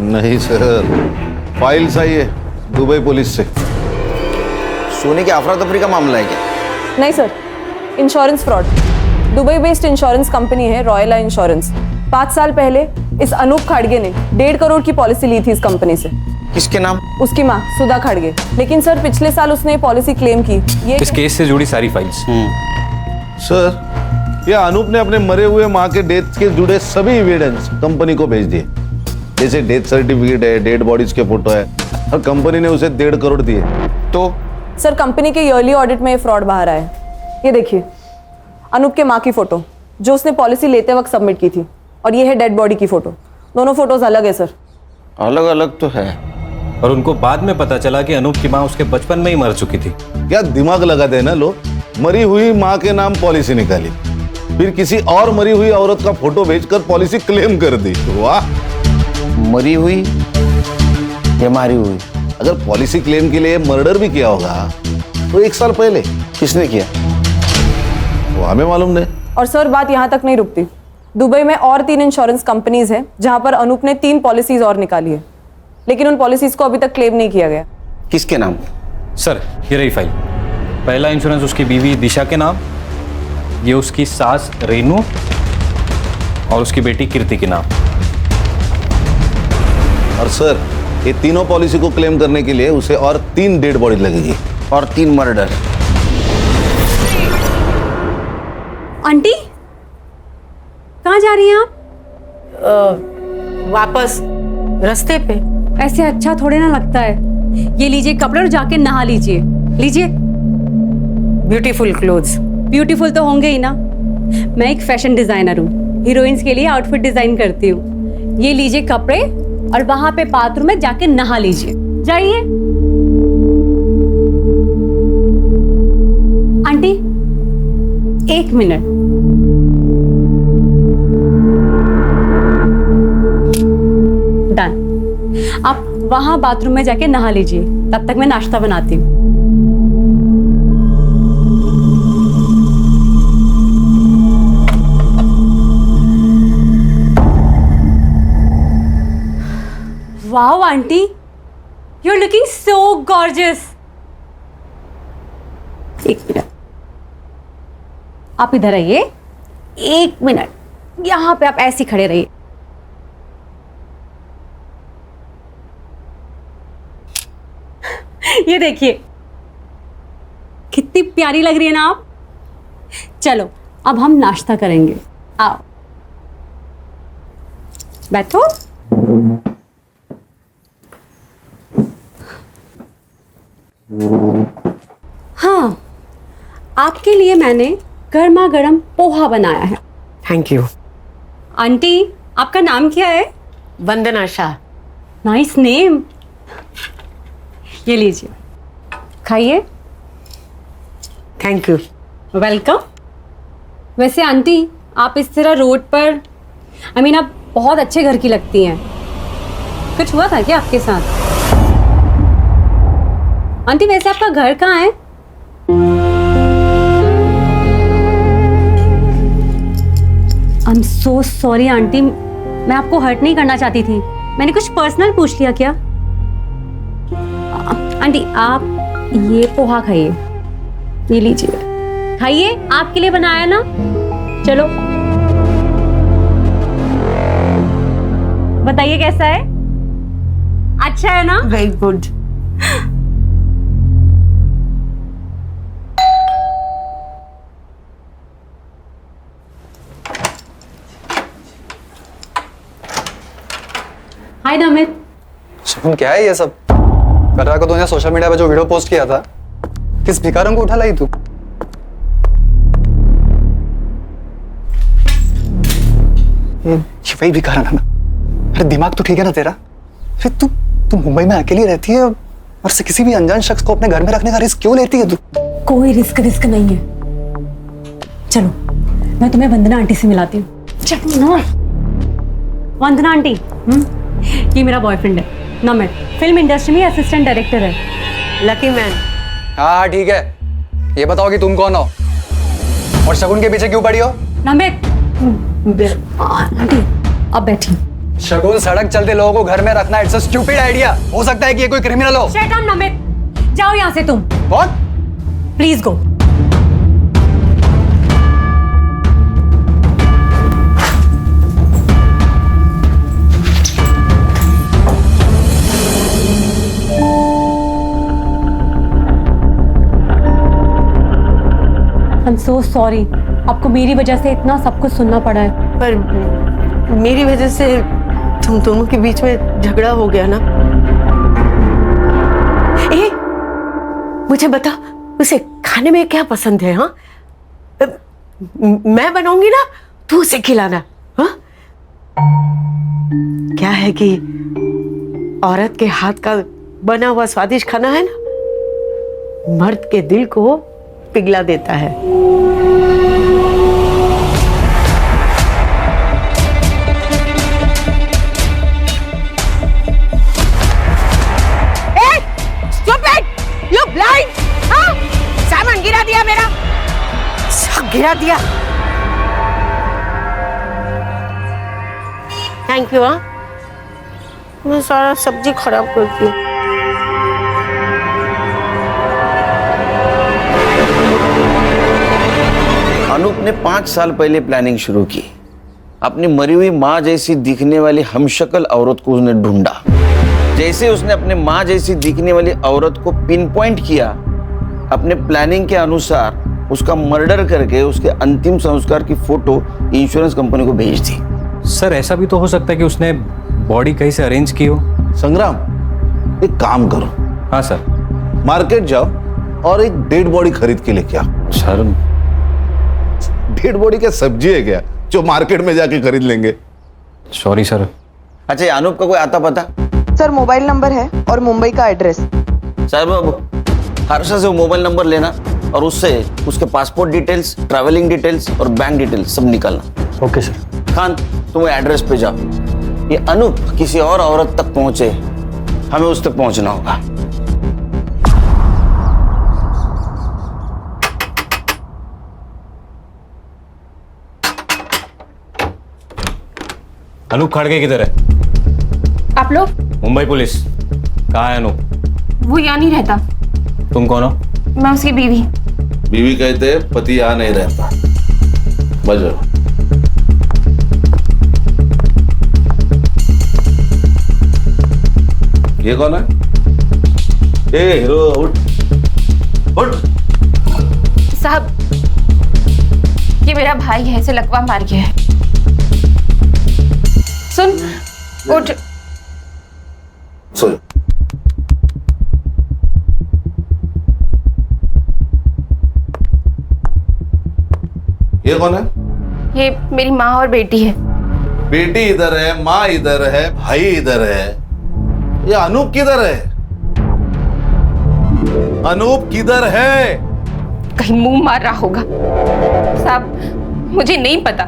नहीं सर, फाइल्स आई है दुबई पुलिस से। सोने के अफरा तफरी का मामला है क्या? नहीं sir, insurance fraud. Dubai based insurance company है रॉयल इंश्योरेंस। 5 साल पहले इस अनूप खाड़गे ने 1.5 करोड़ की पॉलिसी ली थी इस कंपनी से। किसके नाम? उसकी माँ सुधा खाड़गे। लेकिन सर पिछले साल उसने पॉलिसी क्लेम की। ये इस केस से जुड़ी सारी फाइल्स। सर, यह अनूप ने अपने मरे हुए माँ के डेथ के जुड़े सभी एविडेंस कंपनी को भेज दिए, जैसे डेथ सर्टिफिकेट है, डेड बॉडीज के फोटो है, और कंपनी ने उसे 1.5 करोड़ दिए। तो सर कंपनी के ईयरली ऑडिट में फ्रॉड बाहर आया है। ये देखिए अनूप के माँ की फोटो जो उसने पॉलिसी लेते वक्त सबमिट की थी, और ये है डेड बॉडी की फोटो। दोनों फोटोज अलग है सर। अलग अलग तो है, और उनको बाद में पता चला कि अनूप की माँ उसके बचपन में ही मर चुकी थी। क्या दिमाग लगाते हैं ना लोग। मरी हुई माँ के नाम पॉलिसी निकाली, फिर किसी और मरी हुई औरत का फोटो भेजकर पॉलिसी क्लेम कर दी। वाह। मरी हुई या मारी हुई? अगर पॉलिसी क्लेम के लिए मर्डर भी किया होगा तो 1 साल पहले। किसने किया वो हमें मालूम नहीं। और सर बात यहाँ तक नहीं रुकती। दुबई में और 3 इंश्योरेंस कंपनीज हैं जहाँ पर अनूप ने 3 पॉलिसीज और निकाली है, लेकिन उन पॉलिसीज को अभी तक क्लेम नहीं किया गया। किसके नाम? सर ये रही फाइल। पहला इंश्योरेंस उसकी बीवी दिशा के नाम, ये उसकी सास रेनू और उसकी बेटी कीर्ति के नाम। और सर ये तीनों पॉलिसी को क्लेम करने के लिए उसे और 3 डेड बॉडी लगेगी और 3 मर्डर। आंटी कहाँ जा रही हैं आप? वापस रास्ते पे। ऐसे अच्छा थोड़े ना लगता है। ये लीजिए कपड़े और जाके नहा लीजिए। लीजिए। Beautiful clothes. ब्यूटीफुल तो होंगे ही ना, मैं एक फैशन डिजाइनर हूँ, हीरोइंस के लिए आउटफिट डिजाइन करती हूँ। ये लीजिए कपड़े और वहां पे बाथरूम में जाके नहा लीजिए। जाइए। Aunty 1 minute. डन। आप वहां बाथरूम में जाके नहा लीजिए, तब तक मैं नाश्ता बनाती हूँ। Wow, auntie, you're looking so gorgeous. एक मिनट, आप इधर आइए। एक मिनट, यहाँ पे आप ऐसे ही खड़े रहिए। ये देखिए कितनी प्यारी लग रही है ना आप। चलो अब हम नाश्ता करेंगे, आओ बैठो। हाँ, आपके लिए मैंने गर्मा गर्म पोहा बनाया है। Thank you. आंटी, आपका नाम क्या है? वंदना शाह। Nice name. ये लीजिए, खाइए। Thank you. वेलकम। वैसे आंटी, आप इस तरह रोड पर आप बहुत अच्छे घर की लगती हैं। कुछ हुआ था क्या आपके साथ? आंटी वैसे आपका घर कहाँ है? I am so sorry aunty, मैं आपको हर्ट नहीं करना चाहती थी। मैंने कुछ पर्सनल पूछ लिया क्या? आंटी आप ये पोहा खाइए, ये लीजिए, खाइए, आपके लिए बनाया ना। चलो बताइए कैसा है? अच्छा है ना? Very good. Hi Namit. Shubham, क्या है ये सब? कल रात को तूने सोशल मीडिया पे जो वीडियो पोस्ट किया था, किस भिखारन को उठा लाई तू? ये वही भिखारन है ना? अरे दिमाग तो ठीक है ना तेरा? अरे तू मुंबई में अकेली रहती है और से किसी भी अनजान शख्स को अपने घर में रखने का रिस्क क्यों लेती है तू? कोई रिस्क नहीं है। चलो मैं तुम्हें वंदना आंटी से मिलाती हूँ। चलो ना। वंदना आंटी, ये मेरा बॉयफ्रेंड है नमित, फिल्म इंडस्ट्री में असिस्टेंट डायरेक्टर है। Lucky man. हाँ ठीक है, ये बताओ कि तुम कौन हो और शगुन के पीछे क्यों पड़ी हो? नमित, आंटी अब बैठी। शगुन सड़क चलते लोगों को घर में रखना इट्स अ स्टूपिड आइडिया। हो सकता है कि ये कोई क्रिमिनल हो। शट अप नमित, जाओ यहाँ से तुम। कौन? Please go. I'm so sorry, आपको मेरी वजह से इतना सब कुछ सुनना पड़ा है। पर मेरी वजह से तुम दोनों के बीच में झगड़ा हो गया ना। ए, मुझे बता, उसे खाने में क्या पसंद है? हाँ, मैं बनाऊंगी ना, तू उसे खिलाना। हाँ, क्या है कि औरत के हाथ का बना हुआ स्वादिष्ट खाना है ना, मर्द के दिल को पिघला देता है। You blind? हाँ? सामान गिरा दिया मेरा। सब गिरा दिया। Thank you. हाँ, मैं सारा सब्जी खराब करती हूँ। अनूप ने 5 साल पहले प्लानिंग शुरू की। अपनी मरी हुई माँ जैसी दिखने वाली हमशक्ल औरत को उसने ढूंढा। जैसे उसने अपने माँ जैसी दिखने वाली औरत को पिन पॉइंट किया, अपने प्लानिंग के अनुसार उसका मर्डर करके उसके अंतिम संस्कार की फोटो इंश्योरेंस कंपनी को भेज दी। सर ऐसा भी तो हो सकता है कि उसने बॉडी कहीं से अरेंज की हो। संग्राम, एक काम करो। हाँ सर। मार्केट जाओ और एक डेड बॉडी खरीद के लेके आओ। सर डेड बॉडी क्या सब्जी है क्या जो मार्केट में जाके खरीद लेंगे? Sorry sir. अच्छा, ये अनूप का कोई आता पता? सर मोबाइल नंबर है और मुंबई का एड्रेस। साहब बाबू, हर्षा से मोबाइल नंबर लेना और उससे उसके पासपोर्ट डिटेल्स, ट्रैवलिंग डिटेल्स और बैंक डिटेल्स सब निकालना। Okay sir. खान, तुम एड्रेस पे जाओ। ये अनूप किसी और औरत तक पहुंचे, हमें उस तक पहुंचना होगा। अनूप खड़गे किधर है? आप लोग? मुंबई पुलिस। कहाँ है अनूप? वो यहाँ नहीं रहता। तुम कौन हो? मैं उसकी बीवी। बीवी कहते पति यहाँ नहीं रहता। बजो। ये कौन है? ए हीरो, उठ उठ। साहब, ये मेरा भाई है, इसे लकवा मार गया है। सुन, उठ। सो ये कौन है? ये मेरी माँ और बेटी है। बेटी इधर है, माँ इधर है, भाई इधर है। ये अनूप किधर है? अनूप किधर है? कहीं मुंह मार रहा होगा। साहब, मुझे नहीं पता।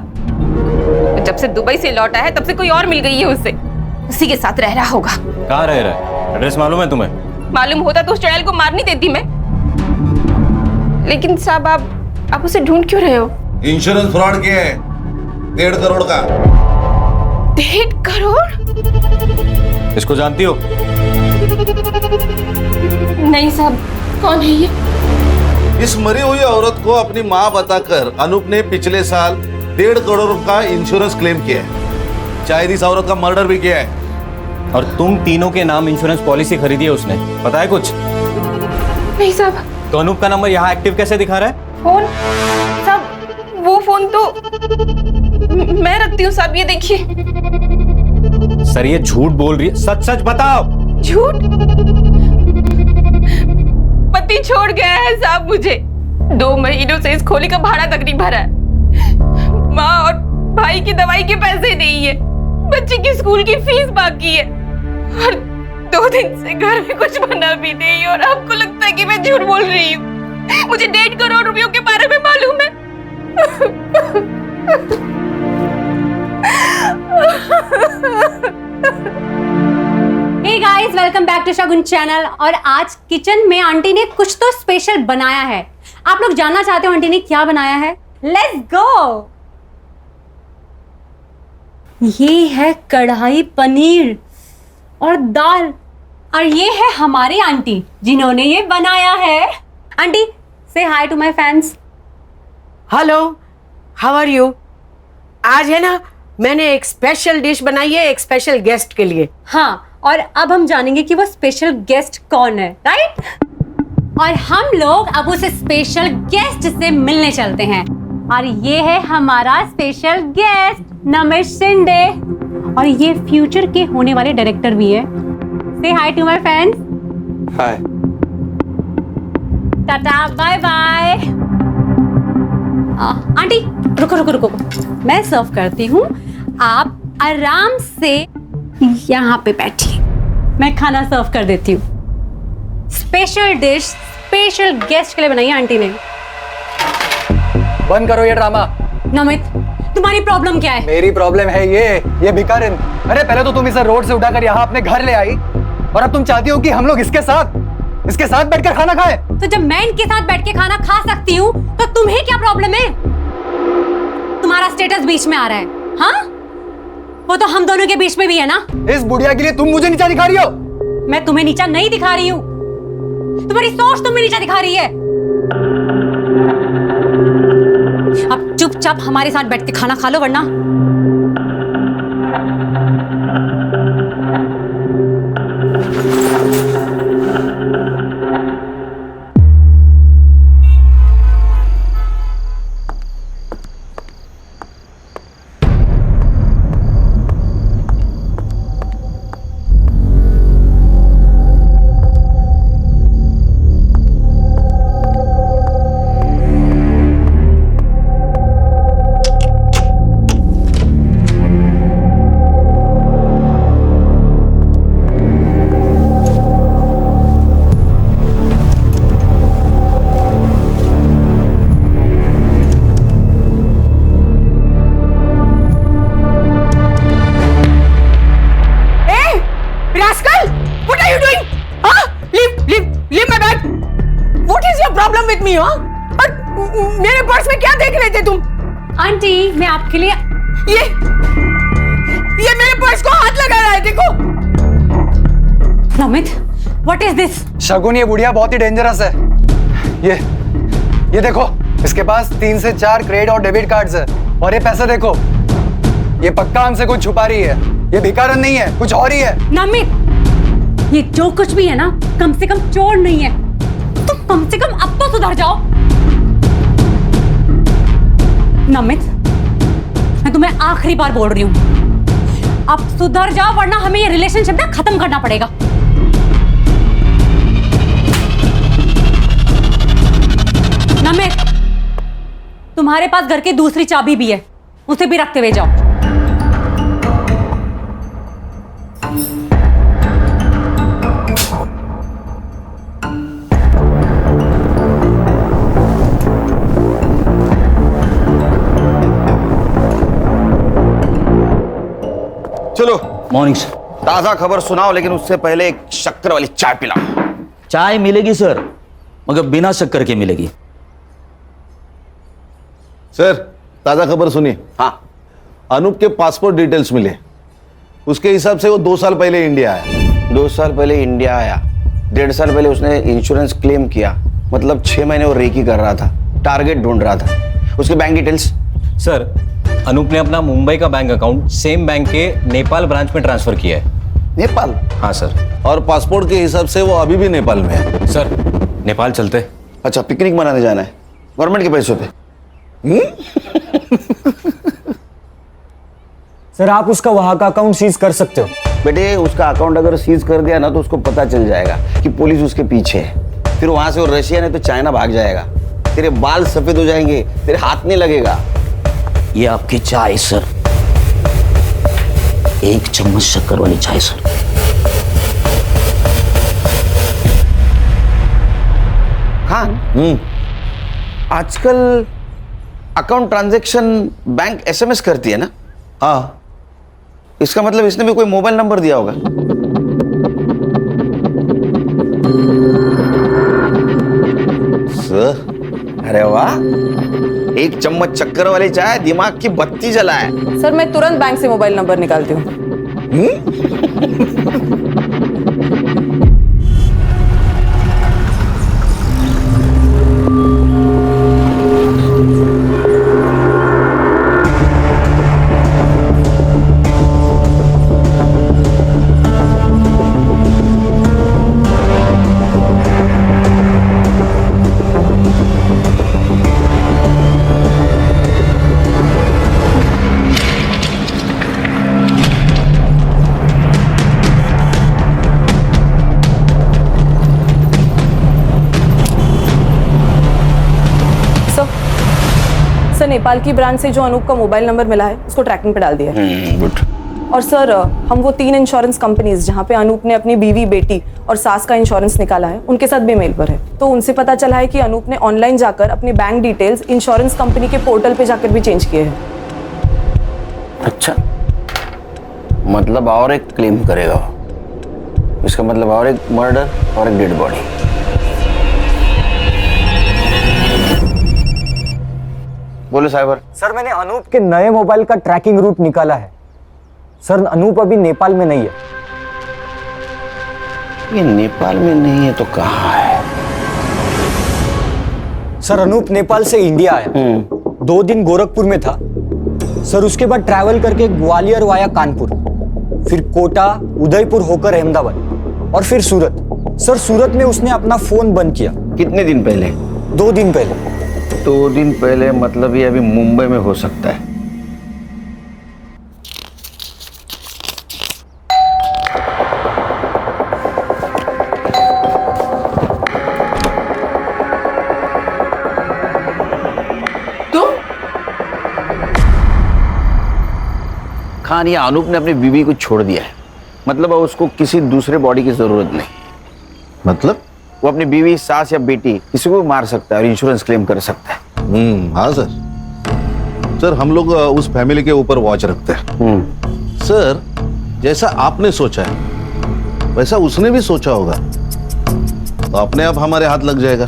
जब से दुबई से लौटा है तब से कोई और मिल गई है उसे, उसी के साथ रह रहा होगा। कहाँ रह रहा है? एड्रेस मालूम है तुम्हें? मालूम होता तो उस चुड़ैल को मार नहीं देती मैं। लेकिन साहब, आप उसे ढूंढ क्यों रहे हो? इंश्योरेंस फ्रॉड किया है 1.5 करोड़ का। 1.5 करोड़? इसको जानती हो? नहीं साहब, कौन है ये? इस मरी हुई औरत को अपनी माँ बताकर अनूप ने पिछले साल 1.5 करोड़ का इंश्योरेंस क्लेम किया है। शायद इस औरत का मर्डर भी किया है। और तुम तीनों के नाम इंश्योरेंस पॉलिसी खरीदी है उसने, पता है कुछ? नहीं साहब। तो अनूप का नंबर यहाँ एक्टिव कैसे दिखा रहा है? फोन? साहब, वो फोन तो मैं रखती हूँ साहब, ये देखिए। सर, ये झूठ बोल रही है, सच सच बताओ। झूठ? पति छोड़ गया है साहब मुझे। 2 महीनों से इस खोली का भाड़ा तक नहीं भरा है। माँ और भाई की दवाई के पैसे नहीं है, बच्चे की स्कूल की फीस बाकी है, और 2 दिन से घर में कुछ बना भी नहीं। और आपको लगता है कि मैं झूठ बोल रही हूँ? मुझे 1.5 करोड़ रुपयों के बारे में मालूम है। Hey guys, welcome back to Shagun channel. और आज किचन में आंटी ने कुछ तो स्पेशल बनाया है। आप लोग जानना चाहते हो आंटी ने क्या बनाया है? Let's go. ये है कढ़ाई पनीर और दाल, और ये है हमारी आंटी जिन्होंने ये बनाया है। Aunty, say hi to my fans. Hello, how are you? आज है ना, मैंने एक स्पेशल डिश बनाई है एक स्पेशल गेस्ट के लिए। हाँ, और अब हम जानेंगे कि वो स्पेशल गेस्ट कौन है, राइट? और हम लोग अब उस स्पेशल गेस्ट से मिलने चलते हैं। और ये है हमारा स्पेशल गेस्ट नमित शिंदे, और ये फ्यूचर के होने वाले डायरेक्टर भी है। Say hi to my fans. Hi. Tata, bye bye. Aunty रुको रुको रुको, मैं सर्व करती हूँ, आप आराम से यहाँ पे बैठिए, मैं खाना सर्व कर देती हूँ। स्पेशल डिश स्पेशल गेस्ट के लिए बनाई है आंटी ने। बंद करो ये ड्रामा। नमित, तुम्हारी प्रॉब्लम क्या है? मेरी प्रॉब्लम है ये भिखारिन। अरे पहले तो तुम इसे रोड से उठाकर यहाँ अपने घर ले आई, और अब तुम चाहती हो कि हम लोग इसके साथ बैठकर खाना खाएं। तो जब मैं इनके साथ बैठ के खाना खा सकती हूँ तो तुम्हें क्या प्रॉब्लम है? तुम्हारा स्टेटस बीच में आ रहा है, हाँ? वो तो हम दोनों के बीच में भी है ना। इस बुढ़िया के लिए तुम मुझे नीचा दिखा रही हो? मैं तुम्हें नीचा नहीं दिखा रही हूँ, तुम्हारी सोच तुम्हें नीचा दिखा रही है। अब चुपचाप हमारे साथ बैठ के खाना खा लो, वरना विद मी, हाँ? और मेरे पर्स में क्या देख रहे थे तुम? आंटी, मैं आपके लिए ये मेरे पर्स को हाथ लगा रहा है, देखो। Namit, what is this? Shagun, ये बुढ़िया बहुत ही डेंजरस है। ये देखो, इसके पास 3 से 4 क्रेडिट और डेबिट कार्ड्स है। और ये पैसा देखो, ये पक्का हमसे कुछ छुपा रही है। ये भिखारन नहीं है, कुछ और ही है। नमित, ये जो कुछ भी है ना, कम से कम चोर नहीं है। तुम कम से कम अब तो सुधर जाओ। नमित, मैं तुम्हें आखिरी बार बोल रही हूं, अब सुधर जाओ वरना हमें ये रिलेशनशिप ना खत्म करना पड़ेगा। नमित, तुम्हारे पास घर की दूसरी चाबी भी है, उसे भी रखते हुए जाओ। चलो मॉर्निंग सर। ताजा खबर सुनाओ, लेकिन उससे पहले एक शक्कर वाली चाय पिलाओ। चाय मिलेगी सर, मगर बिना शक्कर के मिलेगी। सर, ताजा खबर सुनिए। हाँ, अनूप के पासपोर्ट डिटेल्स मिले। उसके हिसाब से वो 2 साल पहले इंडिया आया। 2 साल पहले इंडिया आया, 1.5 साल पहले उसने इंश्योरेंस क्लेम किया, मतलब 6 महीने वो रेकी कर रहा था, टारगेट ढूंढ रहा था। उसके बैंक डिटेल्स? सर, अनूप ने अपना मुंबई का बैंक अकाउंट सेम बैंक के नेपाल ब्रांच में ट्रांसफर किया है। नेपाल? हाँ सर। और पासपोर्ट के हिसाब से वो अभी भी नेपाल में है। सर, नेपाल चलते। अच्छा, पिकनिक मनाने जाना है गवर्नमेंट के पैसों पे? सर, आप उसका वहां का अकाउंट सीज कर सकते हो। बेटे, उसका अकाउंट अगर सीज कर दिया ना तो उसको पता चल जाएगा कि पुलिस उसके पीछे है। फिर वहां से वो रशिया नहीं तो चाइना भाग जाएगा। तेरे बाल सफेद हो जाएंगे, तेरे हाथ नहीं लगेगा। ये आपकी चाय सर, 1 चम्मच शक्कर वाली चाय सर। खान, आजकल अकाउंट ट्रांजैक्शन बैंक एसएमएस करती है ना? हाँ। इसका मतलब इसने भी कोई मोबाइल नंबर दिया होगा। सर, अरे वाह, 1 चम्मच शक्कर वाली चाय दिमाग की बत्ती जलाए। सर, मैं तुरंत बैंक से मोबाइल नंबर निकालती हूँ। सर, नेपाल की ब्रांच से जो अनूप का मोबाइल नंबर मिला है उसको ट्रैकिंग पे डाल दिया है। गुड। और सर, हम वो 3 इंश्योरेंस कंपनीज जहाँ पे अनूप ने अपनी बीवी, बेटी और सास का इंश्योरेंस निकाला है, उनके साथ भी मेल पर है। तो उनसे पता चला है कि अनूप ने ऑनलाइन जाकर अपनी बैंक डिटेल्स इंश्योरेंस कंपनी के पोर्टल पे जाकर भी चेंज किए हैं। अच्छा, मतलब और एक क्लेम करेगा वो। इसका मतलब और एक मर्डर और एक डेड बॉडी। बोलो साइबर। सर, मैंने अनूप के नए मोबाइल का ट्रैकिंग रूट निकाला है। सर, अनूप अभी नेपाल में नहीं है। ये नेपाल में नहीं है तो कहाँ है? सर, अनूप नेपाल से इंडिया आया, 2 दिन गोरखपुर में था सर। उसके बाद ट्रैवल करके ग्वालियर वाया कानपुर, फिर कोटा, उदयपुर होकर अहमदाबाद और फिर सूरत। सर, सूरत में उसने अपना फोन बंद किया। कितने दिन पहले? 2 दिन पहले। 2 दिन पहले मतलब ये अभी मुंबई में हो सकता है। खान, ये अनूप ने अपनी बीवी को छोड़ दिया है, मतलब अब उसको किसी दूसरे बॉडी की जरूरत नहीं। मतलब वो अपनी बीवी, सास या बेटी किसी को भी मार सकता है और इंश्योरेंस क्लेम कर सकता है। हाँ सर। सर, हम लोग उस फैमिली के ऊपर वॉच रखते हैं। सर, जैसा आपने सोचा है वैसा उसने भी सोचा होगा, तो अपने आप हमारे हाथ लग जाएगा।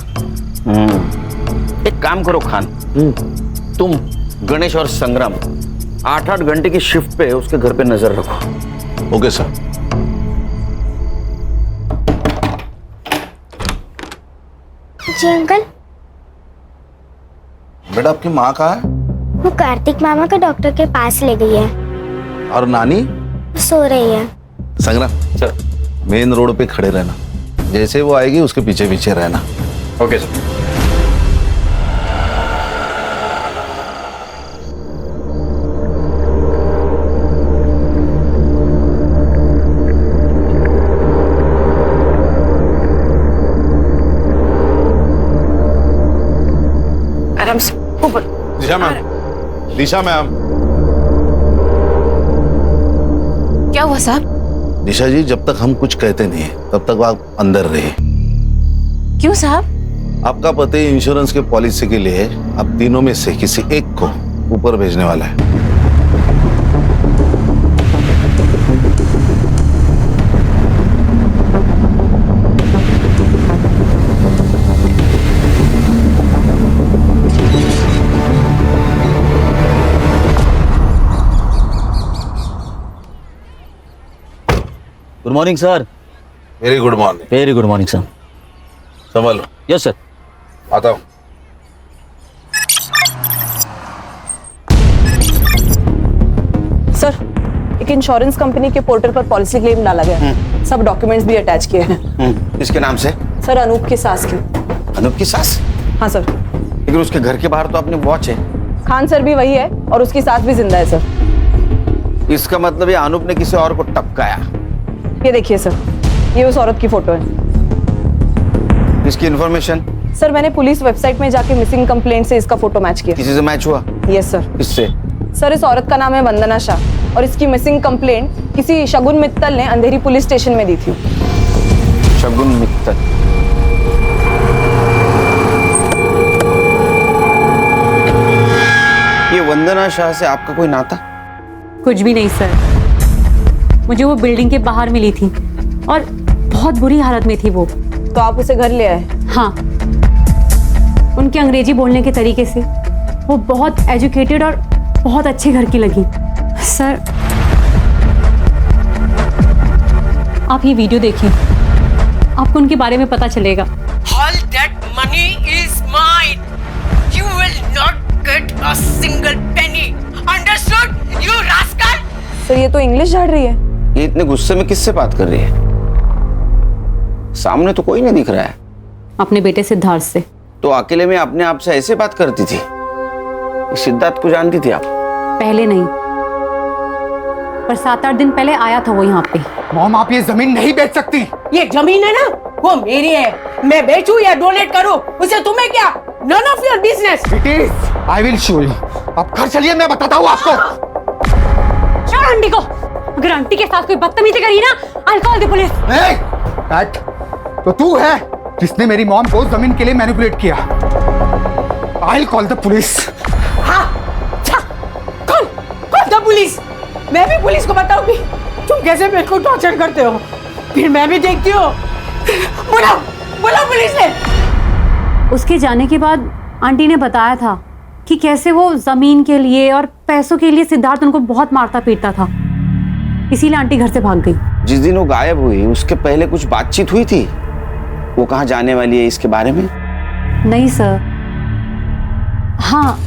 एक काम करो खान, तुम गणेश और संग्राम 8-8 घंटे की शिफ्ट पे उसके घर पे नजर रखो। Okay sir. जी अंकल। बेटा आपकी माँ कहाँ है? वो कार्तिक मामा को डॉक्टर के पास ले गई है। और नानी? सो रही है। संग्राम सर, मेन रोड पे खड़े रहना, जैसे वो आएगी उसके पीछे पीछे रहना। Okay sir. आराम से ऊपर। दिशा मैम, दिशा मैम। क्या हुआ साहब? दिशा जी, जब तक हम कुछ कहते नहीं तब तक आप अंदर रहे। क्यों साहब? आपका पति इंश्योरेंस के पॉलिसी के लिए आप तीनों में से किसी एक को ऊपर भेजने वाला है। Good morning sir. Very good morning. Very good morning sir. संभालो। Yes sir. आता हूँ। सर, एक इंश्योरेंस कंपनी के पोर्टल पर पॉलिसी क्लेम डाला गया। सब डॉक्यूमेंट्स भी अटैच किए हैं। किसके नाम से? सर, अनूप की सास की। अनूप की सास? हाँ सर। लेकिन उसके घर के बाहर तो अपनी वॉच है। खान सर भी वही है और उसकी सास भी जिंदा है सर। इसका मतलब ये अनूप ने किसी और को टपकाया। ये देखिए सर, ये उस औरत की फोटो है। इसकी इन्फॉर्मेशन? सर, मैंने पुलिस वेबसाइट में जाके मिसिंग कंप्लेंट से इसका फोटो मैच किया। किसी से मैच हुआ? Yes sir. किससे? सर, इस औरत का नाम है वंदना शाह और इसकी मिसिंग कंप्लेंट किसी शगुन मित्तल ने अंधेरी पुलिस स्टेशन में दी थी। शगुन मित्तल? ये वंदना शाह से आपका कोई नाता? कुछ भी नहीं सर, मुझे वो बिल्डिंग के बाहर मिली थी और बहुत बुरी हालत में थी वो। तो आप उसे घर ले आए? हाँ, उनके अंग्रेजी बोलने के तरीके से वो बहुत एजुकेटेड और बहुत अच्छे घर की लगी। सर, आप ये वीडियो देखिए, आपको उनके बारे में पता चलेगा। All that money is mine. You will not get a single penny. Understood, you rascal? Sir, ये तो इंग्लिश झाड़ रही है। ये इतने गुस्से में किससे बात कर रही है? सामने तो कोई नहीं दिख रहा है। अपने बेटे सिद्धार्थ से। तो अकेले में अपने आप से ऐसे बात करती थी? सिद्धार्थ को जानती थी आप? पहले नहीं, पर 7-8 दिन पहले आया था वो यहाँ पे। मॉम, आप ये जमीन नहीं बेच सकती। ये जमीन है ना, वो मेरी है। मैं बेचूं या डोनेट करूं, उसे तुम्हें क्या? None of your business. It is. I will show you. आप घर चलिए, मैं बताता हूँ आपको। छोड़ आंटी को। अगर आंटी के साथ कोई बदतमीजी करी ना, I'll call the police. Cut. तो तू है जिसने मेरी मॉम को जमीन के लिए मैनिपुलेट किया। I'll call the police. हाँ, कौन द पुलिस? मैं भी पुलिस को बताऊंगी तुम कैसे मेरे को टॉर्चर करते हो। फिर मैं भी देखती हूँ। बुलाओ पुलिस ने। उसके जाने के बाद आंटी ने बताया था कि कैसे वो जमीन के लिए और पैसों के लिए सिद्धार्थ उनको बहुत मारता पीटता था, इसीलिए आंटी घर से भाग गई। जिस दिन वो गायब हुई उसके पहले कुछ बातचीत हुई थी? वो कहाँ जाने वाली है इसके बारे में? नहीं सर। हाँ,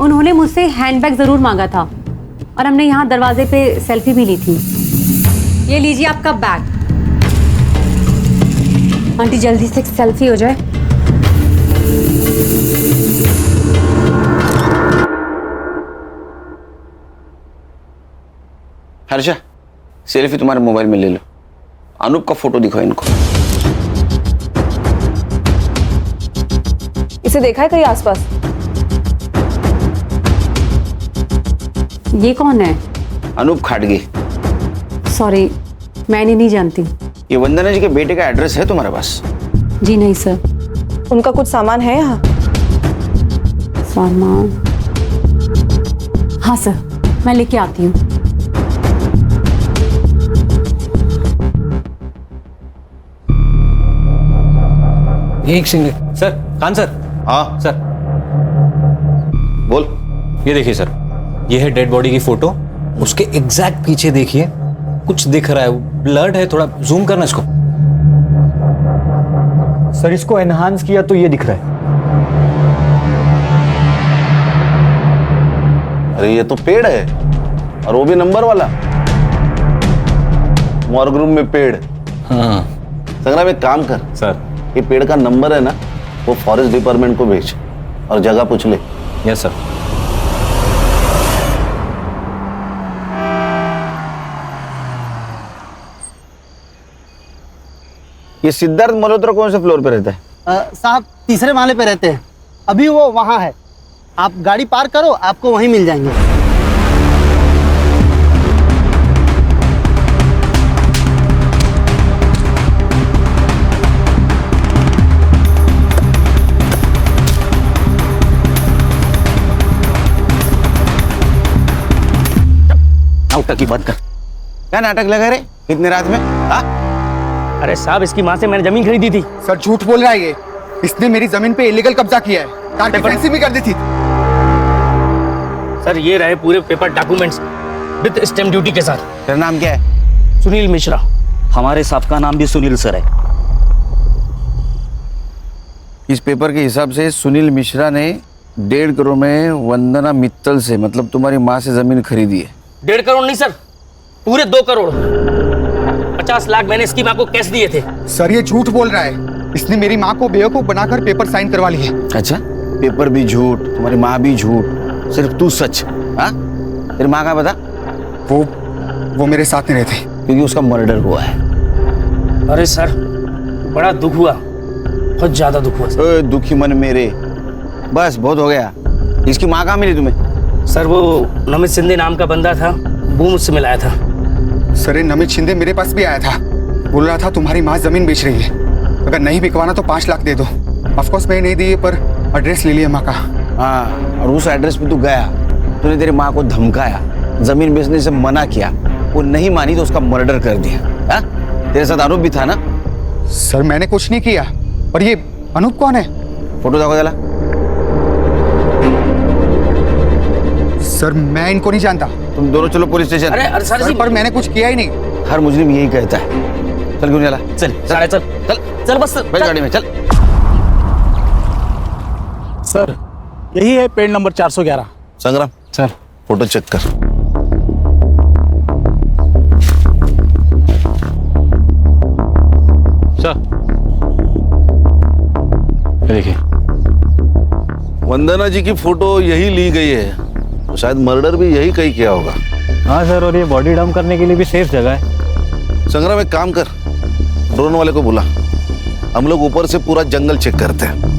उन्होंने मुझसे हैंडबैग जरूर मांगा था और हमने यहाँ दरवाजे पे सेल्फी भी ली थी। ये लीजिए आपका बैग। आंटी जल्दी से एक सेल्फी हो जाए। हर्षा, सेल्फी तुम्हारे मोबाइल में ले लो। अनूप का फोटो दिखाओ इनको। इसे देखा है कहीं आसपास? ये कौन है? अनूप खाटगे। सॉरी, मैंने नहीं जानती। ये वंदना जी के बेटे का एड्रेस है तुम्हारे पास? जी नहीं सर। उनका कुछ सामान है यहाँ? सामान? हाँ सर, मैं लेके आती हूँ। एक सेकंड सर। खान सर। हाँ सर, बोल। ये देखिए सर, ये है डेड बॉडी की फोटो। उसके एग्जैक्ट पीछे देखिए, कुछ दिख रहा है, ब्लड है। थोड़ा जूम करना इसको। सर, इसको एनहांस किया तो ये दिख रहा है। अरे ये तो पेड़ है, और वो भी नंबर वाला, मॉर्ग रूम में पेड़। हाँ संग्राम एक काम कर सर, ये पेड़ का नंबर है ना, वो फॉरेस्ट डिपार्टमेंट को भेज और जगह पूछ ले। Yes sir. ये सिद्धार्थ मल्होत्रा कौन से फ्लोर पे रहता है? साहब तीसरे माले पे रहते हैं, अभी वो वहाँ है। आप गाड़ी पार करो, आपको वहीं मिल जाएंगे। नाटक की बात कर, क्या नाटक लगा रहे इतने रात में? हाँ? अरे साहब, इसकी माँ से मैंने जमीन खरीदी थी। सर झूठ बोल रहा है ये, इसने मेरी जमीन पे इलीगल कब्जा किया है, कार की फेंसिंग भी कर दी थी। सर ये रहे पूरे paper documents with stamp duty के साथ। तेरा नाम क्या है? सुनील मिश्रा। हमारे साहब का नाम भी सुनील सर है। इस पेपर के हिसाब से सुनील मिश्रा ने 1.5 करोड़ में वंदना मित्तल से, मतलब तुम्हारी माँ से जमीन खरीदी है। 1.5 करोड़ नहीं सर, पूरे 2 करोड़ 50 लाख मैंने इसकी माँ को कैश दिए थे। सर ये झूठ बोल रहा है, इसने मेरी माँ को बेवकूफ बनाकर पेपर साइन करवा लिए। अच्छा, पेपर भी झूठ, तुम्हारी माँ भी झूठ, सिर्फ तू सच। हाँ, तेरी माँ का बता? वो मेरे साथ नहीं रहती, क्योंकि उसका मर्डर हुआ है। अरे सर बड़ा दुख हुआ, बहुत ज्यादा दुख हुआ। दुखी मन मेरे, बस बहुत हो गया। इसकी माँ कहाँ मिली तुम्हें? सर वो नमित शिंदे नाम का बंदा था, वो मुझसे मिलाया था। सर नमित शिंदे मेरे पास भी आया था, बोल रहा था तुम्हारी माँ जमीन बेच रही है, अगर नहीं बिकवाना तो 5 लाख दे दो। ऑफकोर्स मैं नहीं दी, पर एड्रेस ले लिया माँ का। हाँ, और उस एड्रेस पे तू गया, तूने तेरी माँ को धमकाया, जमीन बेचने से मना किया, वो नहीं मानी तो उसका मर्डर कर दिया। हाँ, तेरे साथ अनूप भी था ना? सर मैंने कुछ नहीं किया। और ये अनूप कौन है? फोटो देखो जरा। सर मैं इनको नहीं जानता। तुम दोनों चलो पुलिस स्टेशन। अरे सर पर मैंने कुछ किया ही नहीं। हर मुजरिम यही कहता है। चल क्यों चला? चल चल चल चल चल बस बैठ गाड़ी में, चल। सर यही है पेड़ नंबर 411। संग्राम सर फोटो चेक कर। सर देखिए, वंदना जी की फोटो यही ली गई है, तो शायद मर्डर भी यही कहीं किया होगा। हाँ सर, और ये बॉडी डंप करने के लिए भी सेफ जगह है। संग्राम एक काम कर, ड्रोन वाले को बुला, हम लोग ऊपर से पूरा जंगल चेक करते हैं।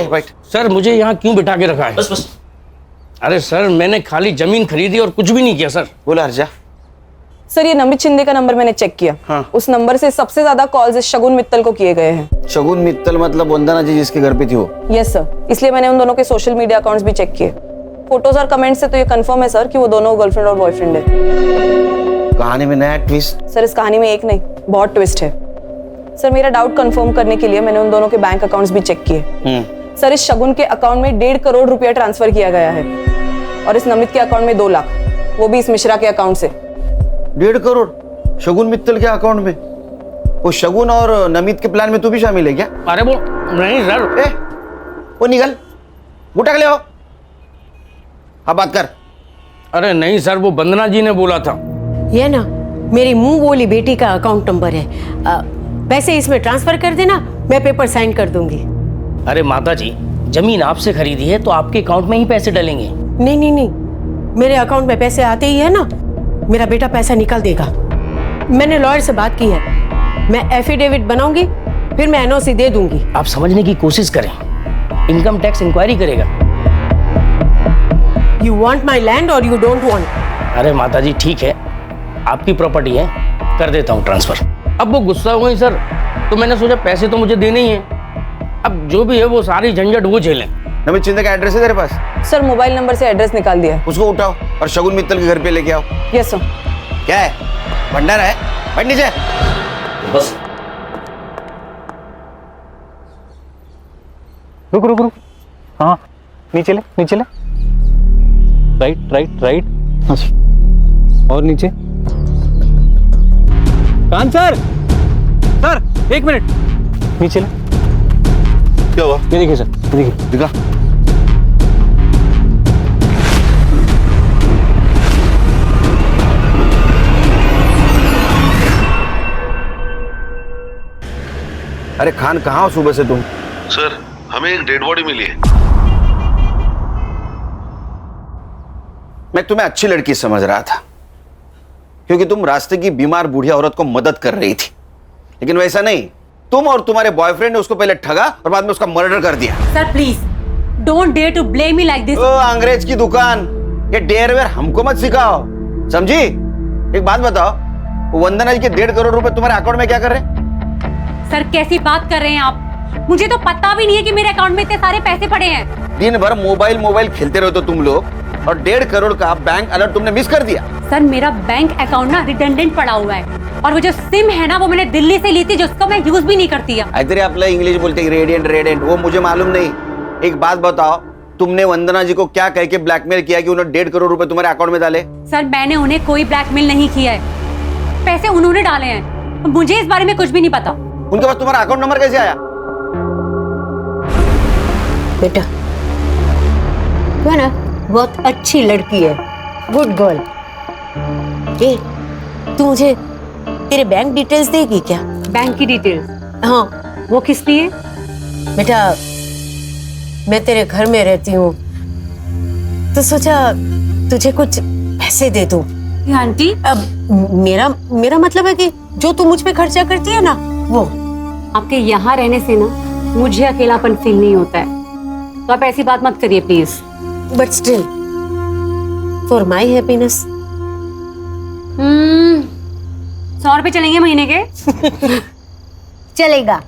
बैठ। सर मुझे यहाँ क्यों बिठा के रखा है? बस बस। अरे सर मैंने खाली जमीन खरीदी और कुछ भी नहीं किया सर। बोला हर्षा। सर ये नमित शिंदे का नंबर मैंने चेक किया। हाँ। उस नंबर से सबसे ज्यादा कॉल्स शगुन मित्तल को किए गए हैं। शगुन मित्तल मतलब वंदना जी जिसके घर पे थी वो? यस सर, इसलिए मैंने उन दोनों के सोशल मीडिया अकाउंट्स भी चेक किए। फोटोज और कमेंट्स से तो ये कंफर्म है सर कि वो दोनों गर्लफ्रेंड और बॉयफ्रेंड है। कहानी में नया ट्विस्ट? सर इस कहानी में एक नहीं, बहुत ट्विस्ट है। सर मेरा डाउट कंफर्म करने के लिए मैंने उन दोनों के बैंक अकाउंट्स भी चेक किए। सर इस शगुन के अकाउंट में 1.5 करोड़ रुपया ट्रांसफर किया गया है, और इस नमित के अकाउंट में 2 लाख, वो भी इस मिश्रा के अकाउंट से। 1.5 करोड़ शगुन मित्तल के अकाउंट में? वो शगुन और नमित के प्लान में तू भी शामिल है क्या? अरे वो नहीं सर। वो निकल, गुटक ले आओ। हाँ बात कर। अरे नहीं सर, वो वंदना जी ने बोला था। ये ना मेरी मुंह बोली बेटी का अकाउंट नंबर है, पैसे इसमें ट्रांसफर कर देना, मैं पेपर साइन कर दूंगी। अरे माता जी, जमीन आपसे खरीदी है तो आपके अकाउंट में ही पैसे डलेंगे। नहीं नहीं नहीं, मेरे अकाउंट में पैसे आते ही है ना, मेरा बेटा पैसा निकाल देगा। मैंने लॉयर से बात की है, मैं एफिडेविट बनाऊंगी, फिर मैं एनओसी दे दूंगी। आप समझने की कोशिश करें, इनकम टैक्स इंक्वायरी करेगा। यू वांट माई लैंड और यू डोंट वांट? अरे माता जी ठीक है, आपकी प्रॉपर्टी है, कर देता हूँ ट्रांसफर। अब वो गुस्सा हुई सर, तो मैंने सोचा पैसे तो मुझे देने ही हैं, अब जो भी है वो सारी झंझट वो झेलें। नमित शिंदे का एड्रेस है तेरे पास? सर मोबाइल नंबर से एड्रेस निकाल दिया। उसको उठाओ और शगुन मित्तल के घर पे लेके आओ। Yes sir. क्या है, भंडारा है? बैठ नीचे। बस रुक रुक रुक। हाँ नीचे ले, नीचे ले। राइट राइट राइट, और नीचे। खान सर, सर एक मिनट नीचे ला। क्या हुआ? ये देखिए सर, ये देखिए। दिखा। अरे खान, कहाँ हो सुबह से तुम? सर, हमें एक डेड बॉडी मिली है। मैं तुम्हें अच्छी लड़की समझ रहा था, क्योंकि तुम रास्ते की बीमार बूढ़ी औरत को मदद कर रही थी, लेकिन वैसा नहीं। तुम और तुम्हारे बॉयफ्रेंड ने उसको पहले ठगा और बाद में उसका मर्डर कर दिया। Sir please don't dare to blame me like this. ओ अंग्रेज की दुकान, ये डेयर वेयर हमको मत सिखाओ, समझी? एक बात बताओ, वो वंदना जी के 1.5 करोड़ रुपए तुम्हारे अकाउंट में क्या कर रहे? सर कैसी बात कर रहे हैं आप? मुझे तो पता भी नहीं है कि मेरे अकाउंट में इतने सारे पैसे पड़े हैं। दिन भर मोबाइल खेलते रहो तो तुम लोग, और 1.5 करोड़ का बैंक अलर्ट तुमने मिस कर दिया। सर मेरा बैंक अकाउंट ना रिडंडेंट पड़ा हुआ है, और वो जो सिम है ना वो मैंने दिल्ली से ली थी, जिसको मैं यूज भी नहीं करती है। इधर आपला इंग्लिश बोलते रेडियंट, वो मुझे मालूम नहीं। एक बात बताओ, तुमने वंदना जी को क्या कह के ब्लैकमेल किया कि उन्होंने 1.5 करोड़ रुपए तुम्हारे अकाउंट में डाले? सर मैंने उन्हें कोई ब्लैकमेल नहीं किया है, पैसे उन्होंने डाले हैं, मुझे इस बारे में कुछ भी नहीं पता। उनके पास तुम्हारा अकाउंट नंबर कैसे आया? बेटा तू है ना बहुत अच्छी लड़की है, गुड गर्ल। ए तू मुझे तेरे बैंक डिटेल्स देगी क्या? बैंक की डिटेल्स? हाँ। वो किस लिए? बेटा मैं तेरे घर में रहती हूँ, तो सोचा तुझे कुछ पैसे दे दूं। आंटी अब मेरा मतलब है कि जो तू मुझ पे खर्चा करती है ना वो। आपके यहाँ रहने से ना मुझे अकेलापन फील नहीं होता है, तो आप ऐसी बात मत करिए please. But still for my happiness. 100 रुपए चलेंगे महीने के? चलेगा।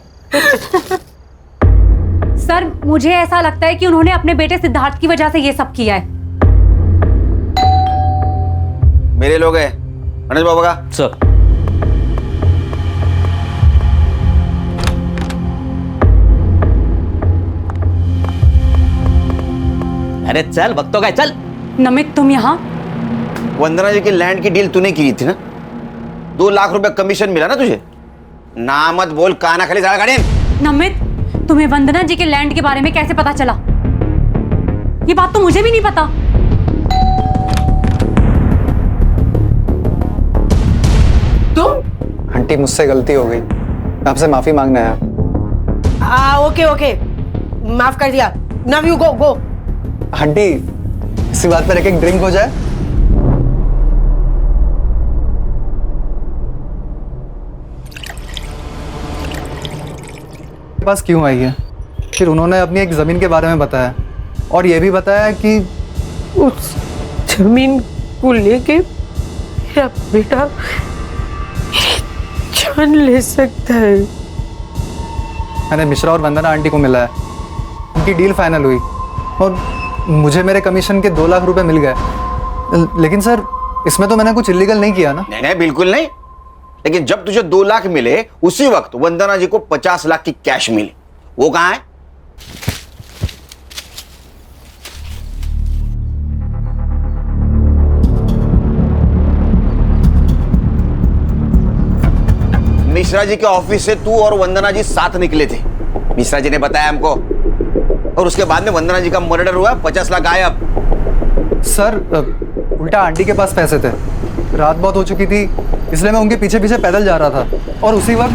सर मुझे ऐसा लगता है कि उन्होंने अपने बेटे सिद्धार्थ की वजह से ये सब किया है। मेरे लोग हैं गणेश बाबा का। सर अरे चल, भक्तों का चल। नमित तुम यहाँ? वंदना जी की लैंड की डील तूने की थी ना, 2 लाख रुपए कमीशन मिला ना तुझे? ना मत बोल, काना खाली ज़्यादा गाड़ी। नमित तुम्हें वंदना जी के लैंड के बारे में कैसे पता चला? ये बात तो मुझे भी नहीं पता। तुम? आंटी मुझसे गलती हो गई, आपसे माफी मांगना है। ओके माफ कर दिया। Now you go. आंटी इसी बात पर एक ड्रिंक हो जाए। पास क्यों आई है? फिर उन्होंने अपनी एक जमीन के बारे में बताया, और ये भी बताया कि उस जमीन को लेके मेरा बेटा जान ले सकता है। मैंने मिश्रा और वंदना आंटी को मिला है, उनकी डील फाइनल हुई और मुझे मेरे कमीशन के 2 लाख रुपए मिल गए। लेकिन सर इसमें तो मैंने कुछ इलीगल नहीं किया ना? नहीं बिल्कुल नहीं, लेकिन जब तुझे 2 लाख मिले उसी वक्त वंदना जी को 50 लाख की कैश मिली, वो कहां है? मिश्रा जी के ऑफिस से तू और वंदना जी साथ निकले थे, मिश्रा जी ने बताया हमको, और उसके बाद में वंदना जी का मर्डर हुआ, 50 लाख गायब। सर उल्टा आंटी के पास पैसे थे, रात बहुत हो चुकी थी, इसलिए मैं उनके पीछे पीछे पैदल जा रहा था, और उसी वक्त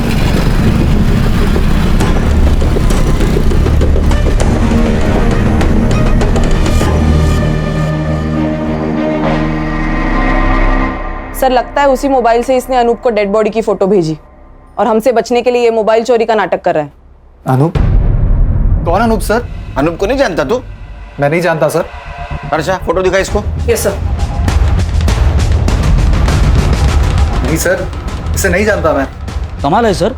सर लगता है उसी मोबाइल से इसने अनूप को डेड बॉडी की फोटो भेजी, और हमसे बचने के लिए ये मोबाइल चोरी का नाटक कर रहा है। अनूप? कौन अनूप सर? अनूप को नहीं जानता तू? मैं नहीं जानता सर। अच्छा फोटो दिखा इसको। Yes sir. नहीं सर, इसे नहीं जानता मैं। कमाल है सर,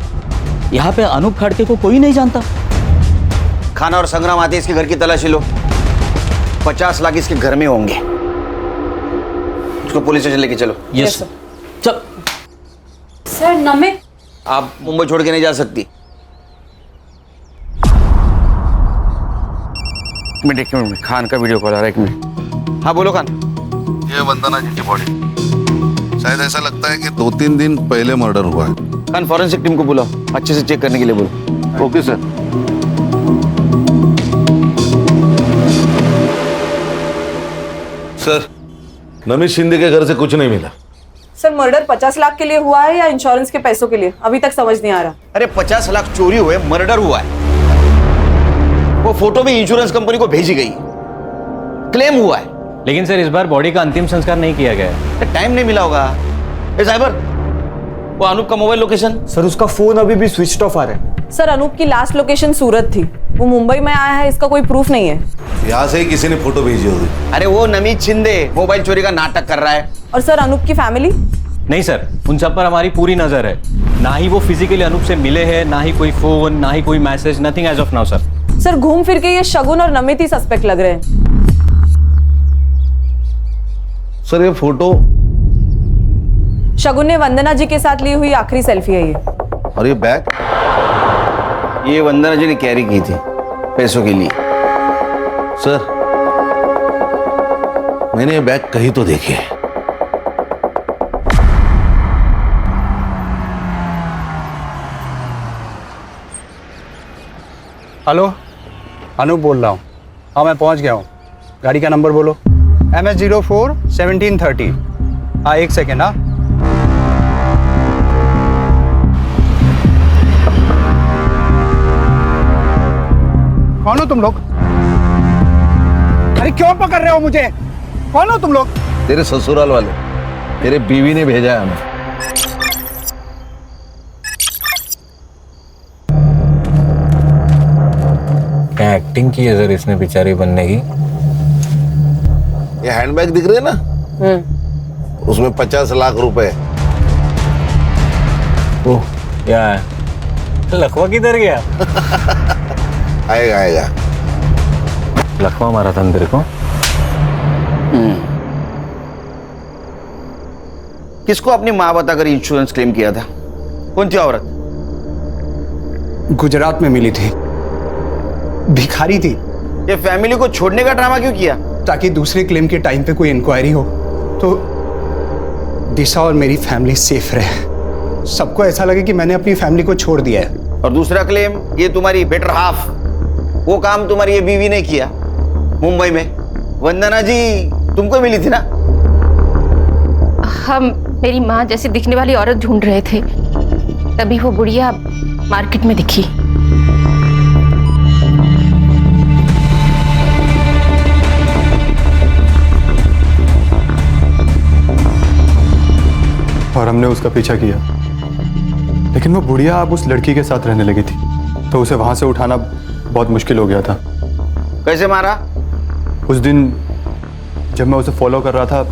यहाँ पे अनूप खाड़के को कोई नहीं जानता। खाना और संग्राम आते इसके घर की तलाशी लो, 50 लाख इसके घर में होंगे। उसको पुलिस स्टेशन लेके चलो। Yes sir. चल। सर नमित, आप मुंबई छोड़ के नहीं जा सकती। एक मिनट, खान का वीडियो कॉल आ रहा है, 1 मिनट। हाँ बोलो खान। ये वंदना जी की बॉडी शायद ऐसा लगता है कि 2-3 दिन पहले मर्डर हुआ है। खान फॉरेंसिक टीम को बुलाओ, अच्छे से चेक करने के लिए बोलो। Okay sir. Sir, Namit Shinde के घर से कुछ नहीं मिला। सर मर्डर 50 लाख के लिए हुआ है या इंश्योरेंस के पैसों के लिए, अभी तक समझ नहीं आ रहा। अरे 50 लाख चोरी हुए, मर्डर हुआ है। वो फोटो भी इंश्योरेंस कंपनी को भेजी गई, क्लेम हुआ है। लेकिन सर इस बार बॉडी का अंतिम संस्कार नहीं किया गया है। टाइम नहीं मिला होगा। साइबर, वो अनूप का मोबाइल लोकेशन? सर उसका फोन अभी भी स्विच ऑफ आ रहा है। सर अनूप की लास्ट लोकेशन सूरत थी, वो मुंबई में आया है, इसका कोई प्रूफ नहीं है। यहाँ से ही किसी ने फोटो भेजी होगी। अरे वो नमित शिंदे मोबाइल चोरी का नाटक कर रहा है। और सर अनूप की फैमिली? नहीं सर, उन सब पर हमारी पूरी नजर है। ना ही वो फिजिकली अनूप से मिले हैं, ना ही कोई फोन, ना ही कोई message, nothing as of now sir. Sir घूम फिर के ये शगुन और नमित ही सस्पेक्ट लग रहे हैं। सर ये फोटो शगुन ने वंदना जी के साथ ली हुई आखिरी सेल्फी है ये। और ये बैग? ये वंदना जी ने कैरी की थी पैसों के लिए। सर मैंने ये बैग कहीं तो देखे है। हेलो, अनूप बोल रहा हूँ। हाँ मैं पहुँच गया हूँ। गाड़ी का नंबर बोलो। MS04 1730। हाँ 1 सेकेंड। हाँ कौन हो तुम लोग? अरे क्यों पकड़ रहे हो मुझे? कौन हो तुम लोग? तेरे ससुराल वाले, तेरे बीवी ने भेजा है हमें। क्या एक्टिंग की है सर इसने बेचारी बनने की। ये हैंडबैग दिख रहे हैं ना, उसमें 50 लाख रुपए। ओह क्या है? लखवा किधर गया? आएगा आएगा। लखवा मारा था तेरे को? किसको अपनी माँ बताकर इंश्योरेंस क्लेम किया था? कौन थी औरत? गुजरात में मिली थी, भिखारी थी। ये फैमिली को छोड़ने का ड्रामा क्यों किया? ताकि दूसरे क्लेम के टाइम पे कोई इंक्वायरी हो तो दिशा और मेरी फैमिली सेफ रहे। सबको ऐसा लगे कि मैंने अपनी फैमिली को छोड़ दिया है। और दूसरा क्लेम, ये तुम्हारी बेटर हाफ, वो काम तुम्हारी ये बीवी ने किया मुंबई में। वंदना जी तुमको मिली थी ना? हम मेरी माँ जैसी दिखने वाली औरत ढूंढ रहे थे, तभी वो बुढ़िया मार्केट में दिखी। और हमने उसका पीछा किया, लेकिन वो बुढ़िया अब उस लड़की के साथ रहने लगी थी, तो उसे वहां से उठाना बहुत मुश्किल हो गया था। कैसे मारा? उस दिन जब मैं उसे फॉलो कर रहा था,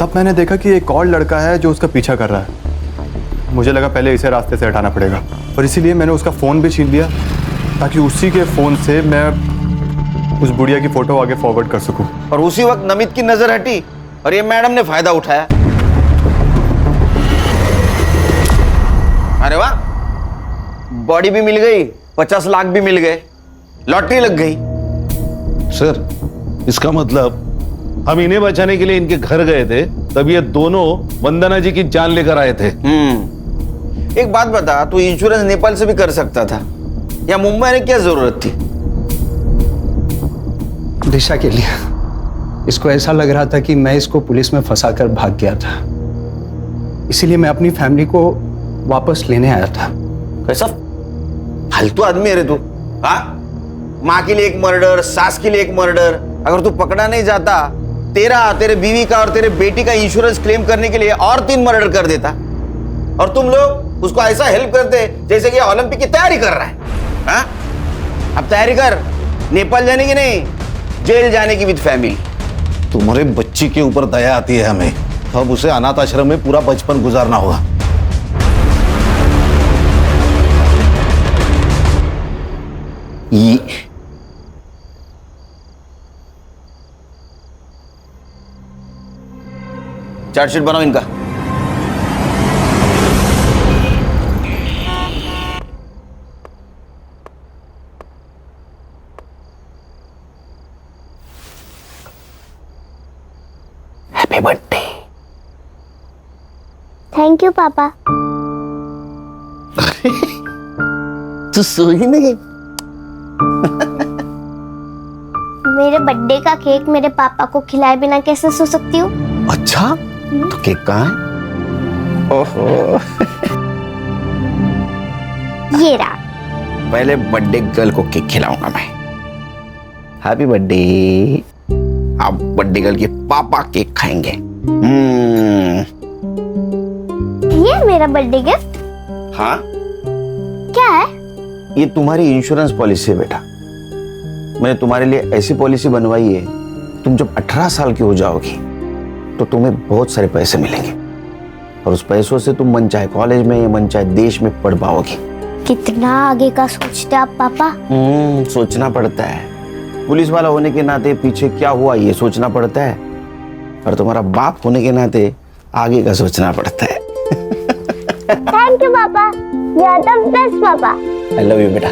तब मैंने देखा कि एक और लड़का है जो उसका पीछा कर रहा है। मुझे लगा पहले इसे रास्ते से हटाना पड़ेगा, और इसीलिए मैंने उसका फ़ोन भी छीन लिया ताकि उसी के फ़ोन से मैं उस बुढ़िया की फ़ोटो आगे फॉरवर्ड कर सकूं। और उसी वक्त नमित की नजर हटी और ये मैडम ने फायदा उठाया। अरे वाह, बॉडी भी मिल गई, 50 लाख भी मिल गए, लॉटरी लग गई। सर इसका मतलब हम इन्हें बचाने के लिए इनके घर गए थे, तब ये दोनों वंदना जी की जान लेकर आए थे। एक बात बता, तू इंश्योरेंस नेपाल से भी कर सकता था, या मुंबई में क्या जरूरत थी? दिशा के लिए। इसको ऐसा लग रहा था कि मैं इसको पुलिस में फंसाकर भाग गया था, इसीलिए मैं अपनी फैमिली को वापस लेने आया था। कैसा फालतू आदमी है रे तू? हाँ, माँ के लिए एक मर्डर, सास के लिए एक मर्डर। अगर तू पकड़ा नहीं जाता, तेरे बीवी का और तेरे बेटी का इंश्योरेंस क्लेम करने के लिए और 3 मर्डर कर देता, और तुम लोग उसको ऐसा हेल्प करते जैसे कि ओलंपिक की तैयारी कर रहा है। हाँ? अब तैयारी कर, नेपाल जाने की नहीं, जेल जाने की विद फैमिली। तुम्हारे बच्ची के ऊपर दया आती है हमें, अब उसे अनाथ आश्रम में पूरा बचपन गुजारना होगा। चार्जशीट बनाओ इनका। Happy birthday. थैंक यू पापा। तू सोई नहीं? मेरे बर्थडे का केक मेरे पापा को खिलाए बिना कैसे सो सकती हूँ? अच्छा, तो केक कहाँ है? ओहो, ये रहा। पहले बर्थडे गर्ल को केक खिलाऊंगा मैं। Happy birthday. आप बर्थडे गर्ल के पापा केक खाएंगे। ये मेरा बर्थडे गिफ्ट? हाँ, क्या है? ये तुम्हारी इंश्योरेंस पॉलिसी है बेटा। मैंने तुम्हारे लिए ऐसी पॉलिसी बनवाई है, तुम जब 18 साल की हो जाओगी तो तुम्हें बहुत सारे पैसे मिलेंगे और उस पैसों से तुम मन चाहे कॉलेज में या मन चाहे देश में पढ़ पाओगी। कितना आगे का सोचते आप पापा? सोचना पड़ता है। पुलिस वाला होने के नाते पीछे क्या हुआ ये सोचना पड़ता है, और तुम्हारा बाप होने के नाते आगे का सोचना पड़ता है। थैंक यू पापा, यू आर द बेस्ट पापा। आई लव यू बेटा।